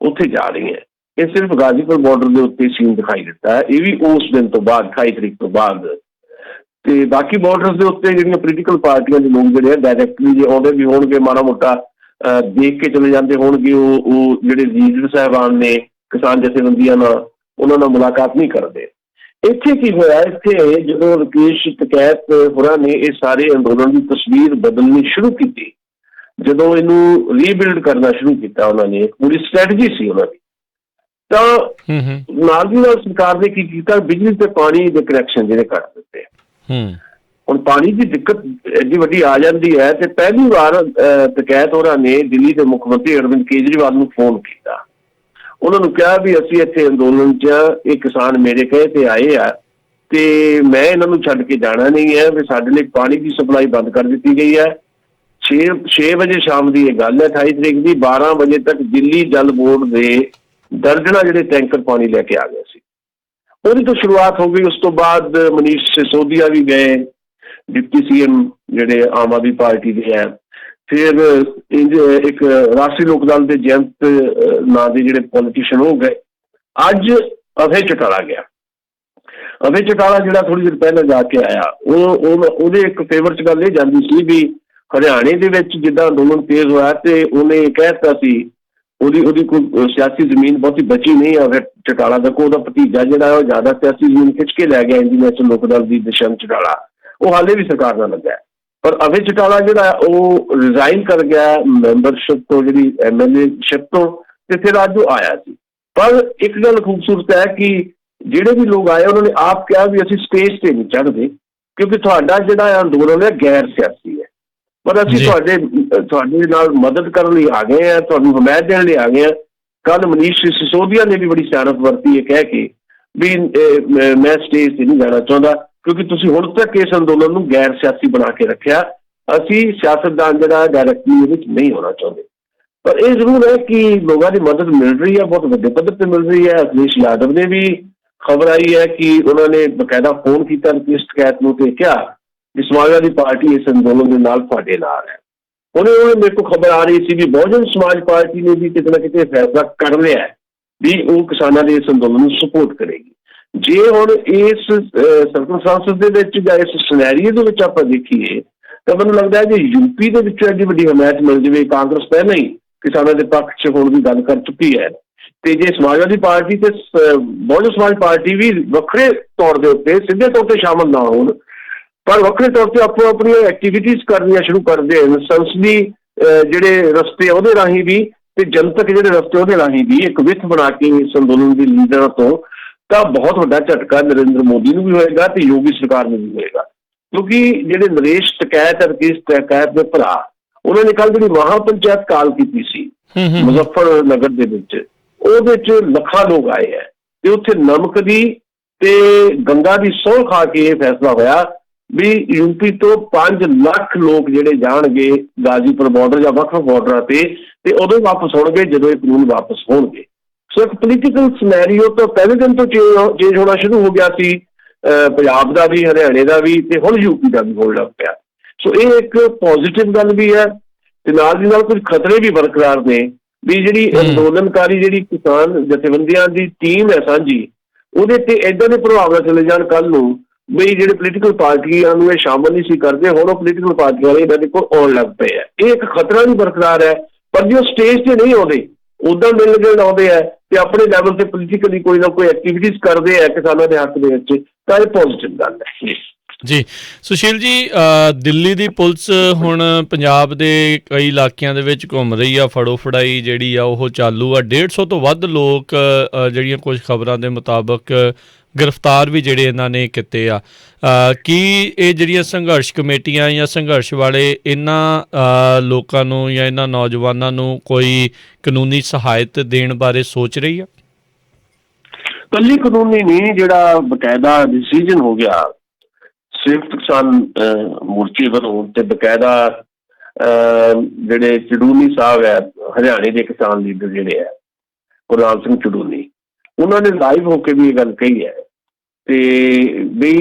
ਉੱਥੇ ਜਾ ਰਹੀਆਂ, ਇਹ ਸਿਰਫ ਗਾਜ਼ੀਪੁਰ ਬਾਰਡਰ ਦੇ ਉੱਤੇ ਸੀਨ ਦਿਖਾਈ ਦਿੱਤਾ ਹੈ, ਇਹ ਵੀ ਉਸ ਦਿਨ ਤੋਂ ਬਾਅਦ 28 ਤਰੀਕ ਤੋਂ ਬਾਅਦ। ਤੇ ਬਾਕੀ ਬਾਰਡਰਸ ਦੇ ਉੱਤੇ ਜਿਹੜੀਆਂ ਪੋਲੀਟੀਕਲ ਪਾਰਟੀਆਂ ਦੇ ਲੋਕ ਜਿਹੜੇ ਆ ਡਾਇਰੈਕਟਲੀ ਜੇ ਆਉਂਦੇ ਵੀ ਹੋਣਗੇ, ਮਾੜਾ ਮੋਟਾ ਦੇਖ ਕੇ ਚਲੇ ਜਾਂਦੇ ਹੋਣਗੇ, ਉਹ ਜਿਹੜੇ ਲੀਡਰ ਸਾਹਿਬਾਨ ਨੇ ਕਿਸਾਨ ਜਥੇਬੰਦੀਆਂ ਨਾਲ, ਉਹਨਾਂ ਨਾਲ ਮੁਲਾਕਾਤ ਨਹੀਂ ਕਰਦੇ। ਇੱਥੇ ਕੀ ਹੋਇਆ, ਇੱਥੇ ਜਦੋਂ ਰਾਕੇਸ਼ ਟਿਕੈਤ ਹੋਰਾਂ ਨੇ ਇਹ ਸਾਰੇ ਅੰਦੋਲਨ ਦੀ ਤਸਵੀਰ ਬਦਲਣੀ ਸ਼ੁਰੂ ਕੀਤੀ, ਜਦੋਂ ਇਹਨੂੰ ਰੀਬਿਲਡ ਕਰਨਾ ਸ਼ੁਰੂ ਕੀਤਾ, ਉਹਨਾਂ ਨੇ ਇੱਕ ਪੂਰੀ ਸਟ੍ਰੈਟਜੀ ਸੀ ਉਹਨਾਂ ਦੀ, ਤਾਂ ਨਾਲ ਦੀ ਨਾਲ ਸਰਕਾਰ ਨੇ ਕੀ ਕੀਤਾ, ਬਿਜਲੀ ਤੇ ਪਾਣੀ ਦੇ ਕਨੈਕਸ਼ਨ ਜਿਹੜੇ ਕੱਟ ਦਿੱਤੇ। ਹੁਣ ਪਾਣੀ ਦੀ ਦਿੱਕਤ ਐਡੀ ਵੱਡੀ ਆ ਜਾਂਦੀ ਹੈ, ਤੇ ਪਹਿਲੀ ਵਾਰ ਟਿਕੈਤ ਹੋਰਾਂ ਨੇ ਦਿੱਲੀ ਦੇ ਮੁੱਖ ਮੰਤਰੀ ਅਰਵਿੰਦ ਕੇਜਰੀਵਾਲ ਨੂੰ ਫੋਨ ਕੀਤਾ, ਉਹਨਾਂ ਨੂੰ ਕਿਹਾ ਵੀ ਅਸੀਂ ਇੱਥੇ ਅੰਦੋਲਨ 'ਚ ਇਹ ਕਿਸਾਨ ਮੇਰੇ ਕਹੇ ਤੇ ਆਏ ਆ, ਤੇ ਮੈਂ ਇਹਨਾਂ ਨੂੰ ਛੱਡ ਕੇ ਜਾਣਾ ਨਹੀਂ ਹੈ, ਵੀ ਸਾਡੇ ਲਈ ਪਾਣੀ ਦੀ ਸਪਲਾਈ ਬੰਦ ਕਰ ਦਿੱਤੀ ਗਈ ਹੈ। 6 ਵਜੇ ਸ਼ਾਮ ਦੀ ਇਹ ਗੱਲ ਹੈ 28 ਤਰੀਕ ਦੀ, 12 ਵਜੇ ਤੱਕ ਦਿੱਲੀ ਜਲ ਬੋਰਡ ਦੇ ਦਰਜਨਾਂ ਜਿਹੜੇ ਟੈਂਕਰ ਪਾਣੀ ਲੈ ਕੇ ਆ ਗਏ ਸੀ, ਉਹਦੀ ਤੋਂ ਸ਼ੁਰੂਆਤ ਹੋ ਗਈ। ਉਸ ਤੋਂ ਬਾਅਦ ਮਨੀਸ਼ ਸਿਸੋਦੀਆ ਵੀ ਗਏ, ਡਿਪਟੀ CM ਜਿਹੜੇ ਆਮ ਆਦਮੀ ਪਾਰਟੀ ਦੇ ਹੈ, ਫਿਰ ਇੱਕ ਰਾਸ਼ਟਰੀ ਲੋਕ ਦਲ ਦੇ ਜਯੰਤ ਨਾਂ ਦੇ ਜਿਹੜੇ ਪੋਲੀਟੀਸ਼ੀਅਨ ਹੋ ਗਏ। ਅੱਜ ਅਭੈ ਚੌਟਾਲਾ ਗਿਆ, ਅਭੈ ਚੌਟਾਲਾ ਜਿਹੜਾ ਥੋੜ੍ਹੀ ਦੇਰ ਪਹਿਲਾਂ ਜਾ ਕੇ ਆਇਆ, ਉਹਦੇ ਇੱਕ ਫੇਵਰ 'ਚ ਗੱਲ ਇਹ ਜਾਂਦੀ ਸੀ ਵੀ ਹਰਿਆਣੇ ਦੇ ਵਿੱਚ ਜਿੱਦਾਂ ਅੰਦੋਲਨ ਤੇਜ਼ ਹੋਇਆ, ਤੇ ਉਹਨੇ ਕਹਿ ਦਿੱਤਾ ਸੀ ਉਹਦੀ ਕੋਈ ਸਿਆਸੀ ਜ਼ਮੀਨ ਬਹੁਤੀ ਬਚੀ ਨਹੀਂ ਹੈ। ਅਭੈ ਚੌਟਾਲਾ ਦਾ ਉਹਦਾ ਭਤੀਜਾ ਜਿਹੜਾ ਉਹ ਜ਼ਿਆਦਾ ਸਿਆਸੀ ਜ਼ਮੀਨ ਖਿੱਚ ਕੇ ਲੈ ਗਿਆ, ਇੰਡੀਅਨ ਨੈਸ਼ਨਲ ਲੋਕ ਦਲ ਦੀ ਦੁਸ਼ਯੰਤ ਚੌਟਾਲਾ, ਉਹ ਹਾਲੇ ਵੀ ਸਰਕਾਰ ਨਾਲ ਲੱਗਾ। ਪਰ ਅਭੈ ਚੌਟਾਲਾ ਜਿਹੜਾ ਉਹ ਰਿਜ਼ਾਈਨ ਕਰ ਗਿਆ ਮੈਂਬਰਸ਼ਿਪ ਤੋਂ, ਜਿਹੜੀ MLA-ਸ਼ਿਪ ਤੋਂ, ਤੇ ਫਿਰ ਅੱਜ ਉਹ ਆਇਆ ਸੀ। ਪਰ ਇੱਕ ਗੱਲ ਖੂਬਸੂਰਤ ਹੈ ਕਿ ਜਿਹੜੇ ਵੀ ਲੋਕ ਆਏ ਉਹਨਾਂ ਨੇ ਆਪ ਕਿਹਾ ਵੀ ਅਸੀਂ ਸਟੇਜ ਤੇ ਨਹੀਂ ਚੜ੍ਹਦੇ, ਕਿਉਂਕਿ ਤੁਹਾਡਾ ਜਿਹੜਾ ਅੰਦੋਲਨ ਹੈ ਗੈਰ ਸਿਆਸੀ ਹੈ, ਪਰ ਅਸੀਂ ਤੁਹਾਡੇ ਨਾਲ ਮਦਦ ਕਰਨ ਲਈ ਆ ਗਏ ਹਾਂ, ਤੁਹਾਨੂੰ ਹਮਾਇਤ ਦੇਣ ਲਈ ਆ ਗਏ ਹਾਂ। ਕੱਲ੍ਹ ਮਨੀਸ਼ ਸਿਸੋਦੀਆ ਨੇ ਵੀ ਬੜੀ ਸਿਆਣਪ ਵਰਤੀ ਹੈ, ਕਹਿ ਕੇ ਵੀ ਮੈਂ ਸਟੇਜ ਤੇ ਨਹੀਂ ਜਾਣਾ ਚਾਹੁੰਦਾ, ਕਿਉਂਕਿ ਤੁਸੀਂ ਹੁਣ ਤੱਕ ਇਸ ਅੰਦੋਲਨ ਨੂੰ ਗੈਰ ਸਿਆਸੀ ਬਣਾ ਕੇ ਰੱਖਿਆ, ਅਸੀਂ ਸਿਆਸਤਦਾਨ ਜਿਹੜਾ ਡਾਇਰੈਕਟਲੀ ਇਹਦੇ ਵਿੱਚ ਨਹੀਂ ਹੋਣਾ ਚਾਹੁੰਦੇ। ਪਰ ਇਹ ਜ਼ਰੂਰ ਹੈ ਕਿ ਲੋਕਾਂ ਦੀ ਮਦਦ ਮਿਲ ਰਹੀ ਹੈ, ਬਹੁਤ ਵੱਡੇ ਪੱਧਰ ਤੇ ਮਿਲ ਰਹੀ ਹੈ। ਅਖਿਲੇਸ਼ ਯਾਦਵ ਨੇ ਵੀ ਖਬਰ ਆਈ ਹੈ ਕਿ ਉਹਨਾਂ ਨੇ ਬਕਾਇਦਾ ਫੋਨ ਕੀਤਾ ਰਾਕੇਸ਼ ਟਿਕੈਤ ਨੂੰ, ਤੇ ਕਿਹਾ ਕਿ ਸਮਾਜਵਾਦੀ ਪਾਰਟੀ ਇਸ ਅੰਦੋਲਨ ਦੇ ਨਾਲ ਤੁਹਾਡੇ ਨਾਲ ਹੈ। ਉਹਨੇ ਮੇਰੇ ਕੋਲ ਖਬਰ ਆ ਰਹੀ ਸੀ ਵੀ ਬਹੁਜਨ ਸਮਾਜ ਪਾਰਟੀ ਨੇ ਵੀ ਕਿਤੇ ਨਾ ਕਿਤੇ ਫੈਸਲਾ ਕਰ ਲਿਆ ਵੀ ਉਹ ਕਿਸਾਨਾਂ ਦੇ ਇਸ ਅੰਦੋਲਨ ਨੂੰ ਸਪੋਰਟ ਕਰੇਗੀ। ਜੇ ਹੁਣ ਇਸ ਸਰਕਮਸਟੈਂਸਿਸ ਦੇ ਵਿੱਚ ਜਾਂ ਇਸ ਸਿਨੈਰੀਓ ਦੇ ਵਿੱਚ ਆਪਾਂ ਦੇਖੀਏ, ਤਾਂ ਮੈਨੂੰ ਲੱਗਦਾ ਹੈ ਜੇ UP ਦੇ ਵਿੱਚੋਂ ਐਡੀ ਵੱਡੀ ਹਮਾਇਤ ਮਿਲ ਜਾਵੇ, ਕਾਂਗਰਸ ਪਹਿਲਾਂ ਹੀ ਕਿਸਾਨਾਂ ਦੇ ਪੱਖ 'ਚ ਹੋਣ ਦੀ ਗੱਲ ਕਰ ਚੁੱਕੀ ਹੈ, ਤੇ ਜੇ ਸਮਾਜਵਾਦੀ ਪਾਰਟੀ ਤੇ ਬਹੁਜਨ ਸਮਾਜ ਪਾਰਟੀ ਵੀ ਵੱਖਰੇ ਤੌਰ ਦੇ ਉੱਤੇ ਸਿੱਧੇ ਤੌਰ ਤੇ ਸ਼ਾਮਲ ਨਾ ਹੋਣ, ਪਰ ਵੱਖਰੇ ਤੌਰ ਤੇ ਆਪੋ ਆਪਣੀਆਂ ਐਕਟੀਵਿਟੀਜ਼ ਕਰਨੀਆਂ ਸ਼ੁਰੂ ਕਰਦੇ ਹਨ, ਸੰਸਦੀ ਜਿਹੜੇ ਰਸਤੇ ਉਹਦੇ ਰਾਹੀਂ ਵੀ, ਤੇ ਜਨਤਕ ਜਿਹੜੇ ਰਸਤੇ ਉਹਦੇ ਰਾਹੀਂ ਵੀ ਇੱਕ ਵਿੱਥ ਬਣਾ ਕੇ ਇਸ ਅੰਦੋਲਨ ਦੇ ਲੀਡਰਾਂ ਤੋਂ, ਤਾਂ ਬਹੁਤ ਵੱਡਾ ਝਟਕਾ ਨਰਿੰਦਰ ਮੋਦੀ ਨੂੰ ਵੀ ਹੋਏਗਾ ਤੇ ਯੋਗੀ ਸਰਕਾਰ ਨੂੰ ਵੀ ਹੋਏਗਾ। ਕਿਉਂਕਿ ਜਿਹੜੇ ਨਰੇਸ਼ ਟਿਕੈਤ, ਰਾਕੇਸ਼ ਟਿਕੈਤ ਦੇ ਭਰਾ, ਉਹਨਾਂ ਨੇ ਕੱਲ੍ਹ ਜਿਹੜੀ ਮਹਾ ਪੰਚਾਇਤ ਕਾਲ ਕੀਤੀ ਸੀ ਮੁਜ਼ੱਫਰ ਨਗਰ ਦੇ ਵਿੱਚ, ਉਹਦੇ 'ਚ ਲੱਖਾਂ ਲੋਕ ਆਏ ਹੈ, ਤੇ ਉੱਥੇ ਨਮਕ ਦੀ ਤੇ ਗੰਗਾ ਦੀ ਸਹੁੰ ਖਾ ਕੇ ਇਹ ਫੈਸਲਾ ਹੋਇਆ ਵੀ UP ਤੋਂ 5 ਲੱਖ ਲੋਕ ਜਿਹੜੇ ਜਾਣਗੇ ਗਾਜ਼ੀਪੁਰ ਬਾਰਡਰ ਜਾਂ ਵੱਖ ਬਾਰਡਰਾਂ ਤੇ ਉਦੋਂ ਵਾਪਸ ਹੋਣਗੇ ਜਦੋਂ ਇਹ ਕਾਨੂੰਨ ਵਾਪਸ ਹੋਣਗੇ। ਸੋ ਇੱਕ ਪੋਲੀਟੀਕਲ ਸਿਨੈਰੀਓ ਤਾਂ ਪਹਿਲੇ ਦਿਨ ਤੋਂ ਚੇਂਜ ਹੋਣਾ ਸ਼ੁਰੂ ਹੋ ਗਿਆ ਸੀ, ਪੰਜਾਬ ਦਾ ਵੀ, ਹਰਿਆਣੇ ਦਾ ਵੀ, ਤੇ ਹੁਣ UP ਦਾ ਵੀ ਹੋਣ ਲੱਗ ਪਿਆ। ਸੋ ਇਹ ਇੱਕ ਪੋਜ਼ੀਟਿਵ ਗੱਲ ਵੀ ਹੈ, ਤੇ ਨਾਲ ਦੀ ਨਾਲ ਕੁਝ ਖਤਰੇ ਵੀ ਬਰਕਰਾਰ ਨੇ ਵੀ ਜਿਹੜੀ ਅੰਦੋਲਨਕਾਰੀ ਜਿਹੜੀ ਕਿਸਾਨ ਜਥੇਬੰਦੀਆਂ ਦੀ ਟੀਮ ਹੈ ਸਾਂਝੀ, ਉਹਦੇ ਤੇ ਏਦਾਂ ਦੇ ਪ੍ਰਭਾਵ ਨਾਲ ਚਲੇ ਜਾਣ ਕੱਲ੍ਹ ਨੂੰ ਬਈ ਜਿਹੜੇ ਪੋਲੀਟੀਕਲ ਪਾਰਟੀਆਂ ਨੂੰ ਇਹ ਸ਼ਾਮਲ ਨਹੀਂ ਸੀ ਕਰਦੇ, ਹੁਣ ਉਹ ਪੋਲੀਟੀਕਲ ਪਾਰਟੀਆਂ ਵਾਲੇ ਇਹਨਾਂ ਦੇ ਕੋਲ ਆਉਣ ਲੱਗ ਪਏ ਆ। ਇਹ ਇੱਕ ਖਤਰਾ ਵੀ ਬਰਕਰਾਰ ਹੈ, ਪਰ ਜੇ ਉਹ ਸਟੇਜ ਤੇ ਨਹੀਂ ਆਉਂਦੇ, ਉੱਦਾਂ ਮਿਲ ਗਿਲ ਆਉਂਦੇ ਹੈ ਤੇ ਆਪਣੇ ਲੈਵਲ ਤੇ ਪੋਲੀਟੀਕਲੀ ਕੋਈ ਨਾ ਕੋਈ ਐਕਟੀਵਿਟੀਜ਼ ਕਰਦੇ ਆ ਕਿਸਾਨਾਂ ਦੇ ਹੱਕ ਦੇ ਵਿੱਚ, ਤਾਂ ਇਹ ਪੋਜ਼ੀਟਿਵ ਗੱਲ ਹੈ। ਜੀ ਸੁਸ਼ੀਲ ਜੀ, ਦਿੱਲੀ ਦੀ ਪੁਲਿਸ ਹੁਣ ਪੰਜਾਬ ਦੇ ਕਈ ਇਲਾਕਿਆਂ ਦੇ ਵਿੱਚ ਘੁੰਮ ਰਹੀ ਆ, ਫੜੋ ਫੜਾਈ ਜਿਹੜੀ ਆ ਉਹ ਚਾਲੂ ਆ। 150 ਤੋਂ ਵੱਧ ਲੋਕ ਜਿਹੜੀਆਂ ਕੁਝ ਖਬਰਾਂ ਦੇ ਮੁਤਾਬਕ ਗ੍ਰਿਫਤਾਰ ਵੀ ਜਿਹੜੇ ਇਹਨਾਂ ਨੇ ਕੀਤੇ ਆ। ਕੀ ਇਹ ਜਿਹੜੀਆਂ ਸੰਘਰਸ਼ ਕਮੇਟੀਆਂ ਜਾਂ ਸੰਘਰਸ਼ ਵਾਲੇ ਇਹਨਾਂ ਲੋਕਾਂ ਨੂੰ ਜਾਂ ਇਹਨਾਂ ਨੌਜਵਾਨਾਂ ਨੂੰ ਕੋਈ ਕਾਨੂੰਨੀ ਸਹਾਇਤ ਦੇਣ ਬਾਰੇ ਸੋਚ ਰਹੀ ਆ? ਕੱਲੀ ਕਾਨੂੰਨੀ ਨਹੀਂ, ਜਿਹੜਾ ਬਕਾਇਦਾ ਡਿਸੀਜਨ ਹੋ ਗਿਆ ਸੰਯੁਕਤ ਕਿਸਾਨ ਮੋਰਚੇ ਵੱਲੋਂ ਤੇ ਬਕਾਇਦਾ ਜਿਹੜੇ ਚੜੂਨੀ ਸਾਹਿਬ ਹੈ, ਹਰਿਆਣੇ ਦੇ ਕਿਸਾਨ ਲੀਡਰ ਜਿਹੜੇ ਹੈ ਗੁਰਨਾਮ ਸਿੰਘ ਚੜੂਨੀ, ਉਹਨਾਂ ਨੇ ਲਾਈਵ ਹੋ ਕੇ ਵੀ ਇਹ ਗੱਲ ਕਹੀ ਹੈ ਤੇ ਵੀ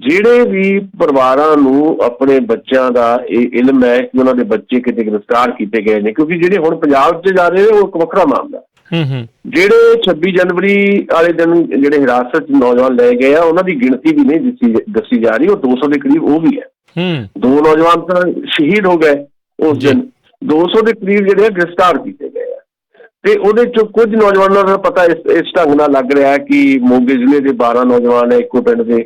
ਜਿਹੜੇ ਵੀ ਪਰਿਵਾਰਾਂ ਨੂੰ ਆਪਣੇ ਬੱਚਿਆਂ ਦਾ ਇਹ ਇਲਮ ਹੈ ਕਿ ਉਹਨਾਂ ਦੇ ਬੱਚੇ ਕਿਤੇ ਗ੍ਰਿਫਤਾਰ ਕੀਤੇ ਗਏ ਨੇ, ਕਿਉਂਕਿ ਜਿਹੜੇ ਹੁਣ ਪੰਜਾਬ 'ਚ ਜਾ ਰਹੇ ਨੇ ਉਹ ਇੱਕ ਵੱਖਰਾ ਮਾਮਲਾ। ਜਿਹੜੇ 26 ਜਨਵਰੀ ਵਾਲੇ ਦਿਨ ਜਿਹੜੇ ਹਿਰਾਸਤ 'ਚ ਨੌਜਵਾਨ ਲਏ ਗਏ ਆ, ਉਹਨਾਂ ਦੀ ਗਿਣਤੀ ਵੀ ਨਹੀਂ ਦੱਸੀ ਜਾ ਰਹੀ, ਉਹ 200 ਦੇ ਕਰੀਬ ਉਹ ਵੀ ਹੈ। 2 ਨੌਜਵਾਨ ਤਾਂ ਸ਼ਹੀਦ ਹੋ ਗਏ ਉਸ ਦਿਨ, 200 ਦੇ ਕਰੀਬ ਜਿਹੜੇ ਆ ਗ੍ਰਿਫਤਾਰ ਕੀਤੇ ਗਏ ਆ ਤੇ ਉਹਦੇ 'ਚੋਂ ਕੁਝ ਨੌਜਵਾਨਾਂ ਦਾ ਪਤਾ ਇਸ ਢੰਗ ਨਾਲ ਲੱਗ ਰਿਹਾ ਕਿ ਮੋਗੇ ਜ਼ਿਲ੍ਹੇ ਦੇ 12 ਨੌਜਵਾਨ ਹੈ, ਇੱਕੋ ਪਿੰਡ ਦੇ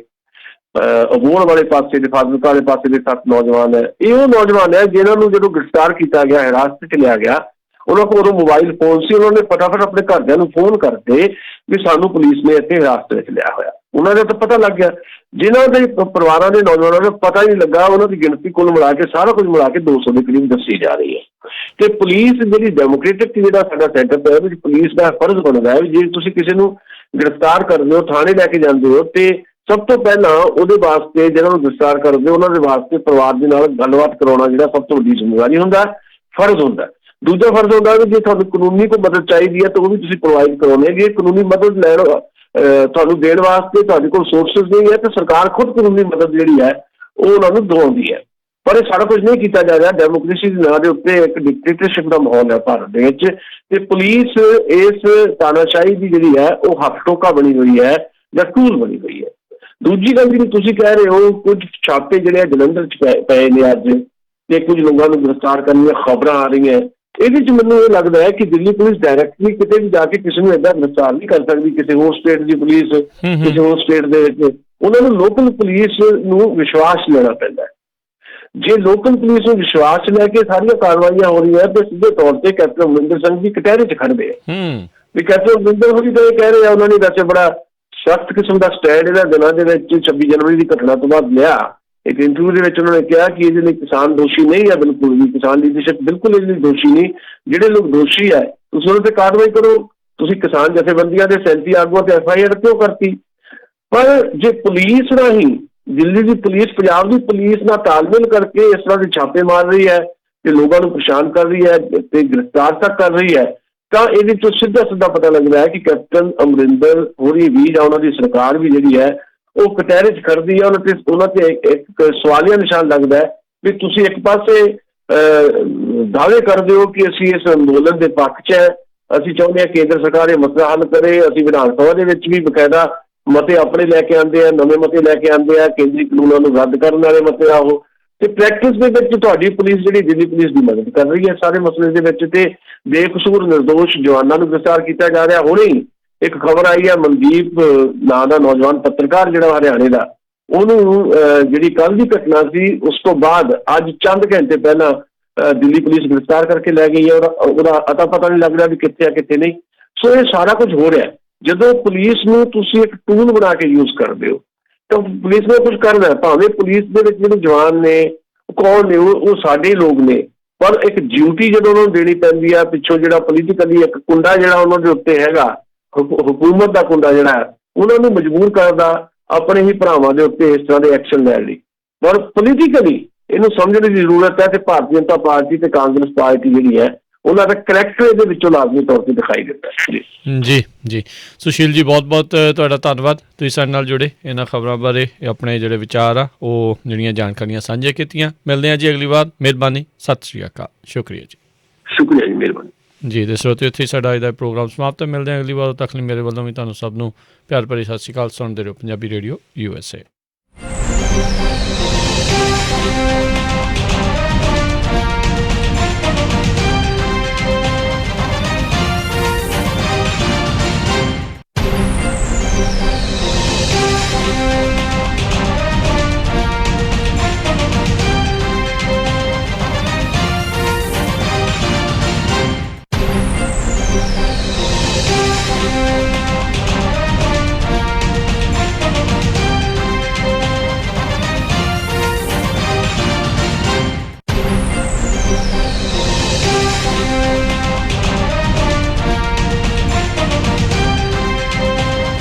ਅਬੋਹਰ ਵਾਲੇ ਪਾਸੇ ਦੇ, ਫਾਜ਼ਿਲਕਾ ਵਾਲੇ ਪਾਸੇ ਦੇ 7 ਨੌਜਵਾਨ ਹੈ। ਇਹ ਉਹ ਨੌਜਵਾਨ ਹੈ ਜਿਨ੍ਹਾਂ ਨੂੰ ਜਦੋਂ ਗ੍ਰਿਫਤਾਰ ਕੀਤਾ ਗਿਆ, ਹਿਰਾਸਤ 'ਚ ਲਿਆ ਗਿਆ, ਉਹਨਾਂ ਕੋਲ ਉਦੋਂ ਮੋਬਾਈਲ ਫੋਨ ਸੀ, ਉਹਨਾਂ ਨੇ ਫਟਾਫਟ ਆਪਣੇ ਘਰਦਿਆਂ ਨੂੰ ਫੋਨ ਕਰਦੇ ਵੀ ਸਾਨੂੰ ਪੁਲਿਸ ਨੇ ਇੱਥੇ ਹਿਰਾਸਤ ਵਿੱਚ ਲਿਆ ਹੋਇਆ। ਉਹਨਾਂ ਦਾ ਤਾਂ ਪਤਾ ਲੱਗ ਗਿਆ। ਜਿਨ੍ਹਾਂ ਦੇ ਪਰਿਵਾਰਾਂ ਦੇ ਨੌਜਵਾਨਾਂ ਨੂੰ ਪਤਾ ਹੀ ਨਹੀਂ ਲੱਗਾ, ਉਹਨਾਂ ਦੀ ਗਿਣਤੀ ਕੁੱਲ ਮਿਲਾ ਕੇ ਸਾਰਾ ਕੁਝ ਮਿਲਾ ਕੇ 200 ਦੇ ਕਰੀਬ ਦੱਸੀ ਜਾ ਰਹੀ ਹੈ। ਤੇ ਪੁਲਿਸ ਜਿਹੜੀ ਡੈਮੋਕ੍ਰੇਟਿਕ ਜਿਹੜਾ ਸਾਡਾ ਸੈਟਅਪ ਹੈ, ਉਹਦੇ ਪੁਲਿਸ ਦਾ ਫਰਜ਼ ਬਣਦਾ ਹੈ ਵੀ ਜੇ ਤੁਸੀਂ ਕਿਸੇ ਨੂੰ ਗ੍ਰਿਫਤਾਰ ਕਰਦੇ ਹੋ, ਥਾਣੇ ਲੈ ਕੇ ਜਾਂਦੇ ਹੋ, ਤੇ ਸਭ ਤੋਂ ਪਹਿਲਾਂ ਉਹਦੇ ਵਾਸਤੇ ਜਿਹਨਾਂ ਨੂੰ ਗ੍ਰਿਫਤਾਰ ਕਰਦੇ ਹੋ ਉਹਨਾਂ ਦੇ ਵਾਸਤੇ ਪਰਿਵਾਰ ਦੇ ਨਾਲ ਗੱਲਬਾਤ ਕਰਾਉਣਾ ਜਿਹੜਾ ਸਭ ਤੋਂ ਵੱਡੀ ਜ਼ਿੰਮੇਵਾਰੀ ਹੁੰਦਾ, ਫਰਜ਼ ਹੁੰਦਾ। ਦੂਜਾ ਫਰਜ਼ ਹੁੰਦਾ ਵੀ ਜੇ ਤੁਹਾਨੂੰ ਕਾਨੂੰਨੀ ਕੋਈ ਮਦਦ ਚਾਹੀਦੀ ਹੈ ਤਾਂ ਉਹ ਵੀ ਤੁਸੀਂ ਪ੍ਰੋਵਾਈਡ ਕਰਾਉਣੀ ਹੈ। ਜੇ ਕਾਨੂੰਨੀ ਮਦਦ ਲੈਣ ਤੁਹਾਨੂੰ ਦੇਣ ਵਾਸਤੇ ਤੁਹਾਡੇ ਕੋਲ ਸੋਰਸਿਸ ਨਹੀਂ ਹੈ ਤਾਂ ਸਰਕਾਰ ਖੁਦ ਕਾਨੂੰਨੀ ਮਦਦ ਜਿਹੜੀ ਹੈ ਉਹ ਉਹਨਾਂ ਨੂੰ ਦਵਾਉਂਦੀ ਹੈ। ਪਰ ਇਹ ਸਾਰਾ ਕੁਝ ਨਹੀਂ ਕੀਤਾ ਜਾ ਰਿਹਾ। ਡੈਮੋਕ੍ਰੇਸੀ ਦੇ ਨਾਂ ਦੇ ਉੱਤੇ ਇੱਕ ਡਿਕਟੇਟਰਸ਼ਿਪ ਦਾ ਮਾਹੌਲ ਹੈ ਭਾਰਤ ਦੇ ਵਿੱਚ, ਤੇ ਪੁਲਿਸ ਇਸ ਤਾਨਾਸ਼ਾਹੀ ਦੀ ਜਿਹੜੀ ਹੈ ਉਹ ਹੱਥ ਟੋਕਾ ਬਣੀ ਹੋਈ ਹੈ ਜਾਂ ਟੂਲ ਬਣੀ ਹੋਈ ਹੈ। ਦੂਜੀ ਗੱਲ ਜਿਹੜੀ ਤੁਸੀਂ ਕਹਿ ਰਹੇ ਹੋ, ਕੁਝ ਛਾਪੇ ਜਿਹੜੇ ਜਲੰਧਰ 'ਚ ਪਏ ਨੇ ਅੱਜ, ਤੇ ਕੁਝ ਲੋਕਾਂ ਨੂੰ ਗ੍ਰਿਫਤਾਰ ਕਰਨ ਦੀਆਂ ਖਬਰਾਂ ਆ ਰਹੀਆਂ, ਇਹਦੇ 'ਚ ਮੈਨੂੰ ਇਹ ਲੱਗਦਾ ਹੈ ਕਿ ਦਿੱਲੀ ਪੁਲਿਸ ਡਾਇਰੈਕਟਲੀ ਕਿਤੇ ਵੀ ਜਾ ਕੇ ਕਿਸੇ ਨੂੰ ਏਦਾਂ ਗ੍ਰਿਫਤਾਰ ਨਹੀਂ ਕਰ ਸਕਦੀ। ਕਿਸੇ ਹੋਰ ਸਟੇਟ ਦੀ ਪੁਲਿਸ ਕਿਸੇ ਹੋਰ ਸਟੇਟ ਦੇ ਵਿੱਚ ਉਹਨਾਂ ਨੂੰ ਲੋਕਲ ਪੁਲਿਸ ਨੂੰ ਵਿਸ਼ਵਾਸ ਲੈਣਾ ਪੈਂਦਾ ਹੈ। ਜੇ ਲੋਕਲ ਪੁਲਿਸ ਨੂੰ ਵਿਸ਼ਵਾਸ ਲੈ ਕੇ ਸਾਰੀਆਂ ਕਾਰਵਾਈਆਂ ਹੋ ਰਹੀਆਂ ਤੇ ਸਿੱਧੇ ਤੌਰ ਤੇ ਕੈਪਟਨ ਅਮਰਿੰਦਰ ਸਿੰਘ ਜੀ ਕਟਹਿਰੇ 'ਚ ਖੜਦੇ ਆ ਵੀ ਕੈਪਟਨ ਅਮਰਿੰਦਰ ਹੋਰੀ ਤਾਂ ਇਹ ਕਹਿ ਰਹੇ ਆ, ਉਹਨਾਂ ਨੇ ਵੈਸੇ ਬੜਾ ਸਖਤ ਕਿਸਮ ਦਾ ਸਟੈਂਡ ਇਹਨਾਂ ਦਿਨਾਂ ਦੇ ਵਿੱਚ 26 ਜਨਵਰੀ ਦੀ ਘਟਨਾ ਤੋਂ ਬਾਅਦ ਲਿਆ। ਇੱਕ ਇੰਟਰਵਿਊ ਦੇ ਵਿੱਚ ਉਹਨਾਂ ਨੇ ਕਿਹਾ ਕਿ ਇਹਦੇ ਲਈ ਕਿਸਾਨ ਦੋਸ਼ੀ ਨਹੀਂ ਹੈ, ਬਿਲਕੁਲ ਵੀ ਕਿਸਾਨ ਲੀਡਰਸ਼ਿਪ ਬਿਲਕੁਲ ਇਹਦੇ ਲਈ ਦੋਸ਼ੀ ਨਹੀਂ। ਜਿਹੜੇ ਲੋਕ ਦੋਸ਼ੀ ਹੈ ਤੁਸੀਂ ਉਹਨਾਂ ਤੇ ਕਾਰਵਾਈ ਕਰੋ। ਤੁਸੀਂ ਕਿਸਾਨ ਜਥੇਬੰਦੀਆਂ ਦੇ 37 ਆਗੂਆਂ ਤੇ FIR ਕਿਉਂ ਕਰਤੀ? ਪਰ ਜੇ ਪੁਲਿਸ ਰਾਹੀਂ ਦਿੱਲੀ ਦੀ ਪੁਲਿਸ ਪੰਜਾਬ ਦੀ ਪੁਲਿਸ ਨਾਲ ਤਾਲਮੇਲ ਕਰਕੇ ਇਸ ਤਰ੍ਹਾਂ ਦੇ ਛਾਪੇ ਮਾਰ ਰਹੀ ਹੈ ਤੇ ਲੋਕਾਂ ਨੂੰ ਪਰੇਸ਼ਾਨ ਕਰ ਰਹੀ ਹੈ ਤੇ ਗ੍ਰਿਫਤਾਰ ਤੱਕ ਕਰ ਰਹੀ ਹੈ, ਤਾਂ ਇਹਦੇ ਤੋਂ ਸਿੱਧਾ ਪਤਾ ਲੱਗਦਾ ਹੈ ਕਿ ਕੈਪਟਨ ਅਮਰਿੰਦਰ ਹੋਰੀ ਵੀ ਜਾਂ ਉਹਨਾਂ ਦੀ ਸਰਕਾਰ ਵੀ ਜਿਹੜੀ ਹੈ ਉਹ ਕਟਹਿਰੇ 'ਚ ਖੜਦੀ ਹੈ। ਉਹਨਾਂ ਤੇ ਇੱਕ ਸਵਾਲੀਆ ਨਿਸ਼ਾਨ ਲੱਗਦਾ ਹੈ ਵੀ ਤੁਸੀਂ ਇੱਕ ਪਾਸੇ ਦਾਅਵੇ ਕਰਦੇ ਹੋ ਕਿ ਅਸੀਂ ਇਸ ਅੰਦੋਲਨ ਦੇ ਪੱਖ 'ਚ ਹੈ, ਅਸੀਂ ਚਾਹੁੰਦੇ ਹਾਂ ਕੇਂਦਰ ਸਰਕਾਰ ਇਹ ਮਸਲਾ ਹੱਲ ਕਰੇ। ਅਸੀਂ ਵਿਧਾਨ ਸਭਾ ਦੇ ਵਿੱਚ ਵੀ ਬਕਾਇਦਾ ਮਤੇ ਆਪਣੇ ਲੈ ਕੇ ਆਉਂਦੇ ਆ, ਨਵੇਂ ਮਤੇ ਲੈ ਕੇ ਆਉਂਦੇ ਆ, ਕੇਂਦਰੀ ਕਾਨੂੰਨਾਂ ਨੂੰ ਰੱਦ ਕਰਨ ਵਾਲੇ ਮਤੇ ਆ ਉਹ, ਤੇ ਪ੍ਰੈਕਟਿਸ ਦੇ ਵਿੱਚ ਤੁਹਾਡੀ ਪੁਲਿਸ ਜਿਹੜੀ ਦਿੱਲੀ ਪੁਲਿਸ ਦੀ ਮਦਦ ਕਰ ਰਹੀ ਹੈ ਸਾਰੇ ਮਸਲੇ ਦੇ ਵਿੱਚ, ਤੇ ਬੇਕਸੂਰ ਨਿਰਦੋਸ਼ ਜਵਾਨਾਂ ਨੂੰ ਗ੍ਰਿਫਤਾਰ ਕੀਤਾ ਜਾ ਰਿਹਾ। ਹੁਣੇ ਹੀ ਇੱਕ ਖਬਰ ਆਈ ਹੈ, ਮਨਦੀਪ ਨਾਂ ਦਾ ਨੌਜਵਾਨ ਪੱਤਰਕਾਰ ਜਿਹੜਾ ਹਰਿਆਣੇ ਦਾ, ਉਹਨੂੰ ਜਿਹੜੀ ਕੱਲ੍ਹ ਦੀ ਘਟਨਾ ਸੀ ਉਸ ਤੋਂ ਬਾਅਦ ਅੱਜ ਚੰਦ ਘੰਟੇ ਪਹਿਲਾਂ ਦਿੱਲੀ ਪੁਲਿਸ ਗ੍ਰਿਫਤਾਰ ਕਰਕੇ ਲੈ ਗਈ ਹੈ। ਉਹਦਾ ਅਤਾ ਪਤਾ ਨਹੀਂ ਲੱਗ ਰਿਹਾ ਵੀ ਕਿੱਥੇ ਆ ਕਿੱਥੇ ਨਹੀਂ। ਸੋ ਇਹ ਸਾਰਾ ਕੁਝ ਹੋ ਰਿਹਾ। ਜਦੋਂ ਪੁਲਿਸ ਨੂੰ ਤੁਸੀਂ ਇੱਕ ਟੂਲ ਬਣਾ ਕੇ ਯੂਜ਼ ਕਰਦੇ ਹੋ ਤਾਂ ਪੁਲਿਸ ਨੇ ਕੁਝ ਕਰਨਾ, ਭਾਵੇਂ ਪੁਲਿਸ ਦੇ ਵਿੱਚ ਜਿਹੜੇ ਜਵਾਨ ਨੇ ਕੌਣ ਨੇ, ਉਹ ਸਾਡੇ ਲੋਕ ਨੇ, ਪਰ ਇੱਕ ਡਿਊਟੀ ਜਦੋਂ ਉਹਨਾਂ ਨੂੰ ਦੇਣੀ ਪੈਂਦੀ ਆ ਪਿੱਛੋਂ, ਜਿਹੜਾ ਪੋਲੀਟੀਕਲੀ ਇੱਕ ਕੁੰਡਾ ਜਿਹੜਾ ਉਹਨਾਂ ਦੇ ਉੱਤੇ ਹੈਗਾ, ਹੁਕੂਮਤ ਦਾ ਕੁੰਡਾ ਜਿਹੜਾ, ਉਹਨਾਂ ਨੂੰ ਮਜਬੂਰ ਕਰਦਾ ਆਪਣੇ ਹੀ ਭਰਾਵਾਂ ਦੇ ਉੱਤੇ ਇਸ ਤਰ੍ਹਾਂ ਦੇ ਐਕਸ਼ਨ ਲੈਣ ਲਈ। ਪਰ ਪੋਲੀਟੀਕਲੀ ਇਹਨੂੰ ਸਮਝਣ ਦੀ ਜ਼ਰੂਰਤ ਹੈ ਤੇ ਭਾਰਤੀ ਜਨਤਾ ਪਾਰਟੀ ਤੇ ਕਾਂਗਰਸ ਪਾਰਟੀ ਜਿਹੜੀ ਹੈ ਉਹਨਾਂ ਦਾ ਕਰੈਕਟਰ ਇਹਦੇ ਵਿੱਚੋਂ ਲਾਜ਼ਮੀ ਤੌਰ ਤੇ ਦਿਖਾਈ ਦਿੰਦਾ ਹੈ। ਜੀ ਸੁਸ਼ੀਲ ਜੀ, ਬਹੁਤ ਤੁਹਾਡਾ ਧੰਨਵਾਦ। ਤੁਸੀਂ ਸਾਡੇ ਨਾਲ ਜੁੜੇ, ਇਹਨਾਂ ਖਬਰਾਂ ਬਾਰੇ ਆਪਣੇ ਜਿਹੜੇ ਵਿਚਾਰ ਆ ਉਹ ਜਿਹੜੀਆਂ ਜਾਣਕਾਰੀਆਂ ਸਾਂਝੀਆਂ ਕੀਤੀਆਂ। ਮਿਲਦੇ ਹਾਂ ਜੀ ਅਗਲੀ ਵਾਰ। ਮਿਹਰਬਾਨੀ, ਸਤਿ ਸ਼੍ਰੀ ਅਕਾਲ। ਸ਼ੁਕਰੀਆ ਜੀ। ਸ਼ੁਕਰੀਆ ਜੀ, ਮਿਹਰਬਾਨੀ ਜੀ। ਦੇ ਸਰੋਤਿਓ, ਇੱਥੇ ਸਾਡਾ ਅੱਜ ਦਾ ਪ੍ਰੋਗਰਾਮ ਸਮਾਪਤ ਹੈ। ਮਿਲਦੇ ਹਾਂ ਅਗਲੀ ਵਾਰ। ਤੱਕ ਲਈ ਮੇਰੇ ਵੱਲੋਂ ਵੀ ਤੁਹਾਨੂੰ ਸਭ ਨੂੰ ਪਿਆਰ ਭਰੀ ਸਤਿ ਸ਼੍ਰੀ ਅਕਾਲ। ਸੁਣਦੇ ਰਹੋ ਪੰਜਾਬੀ ਰੇਡੀਓ USA। ਹੈ।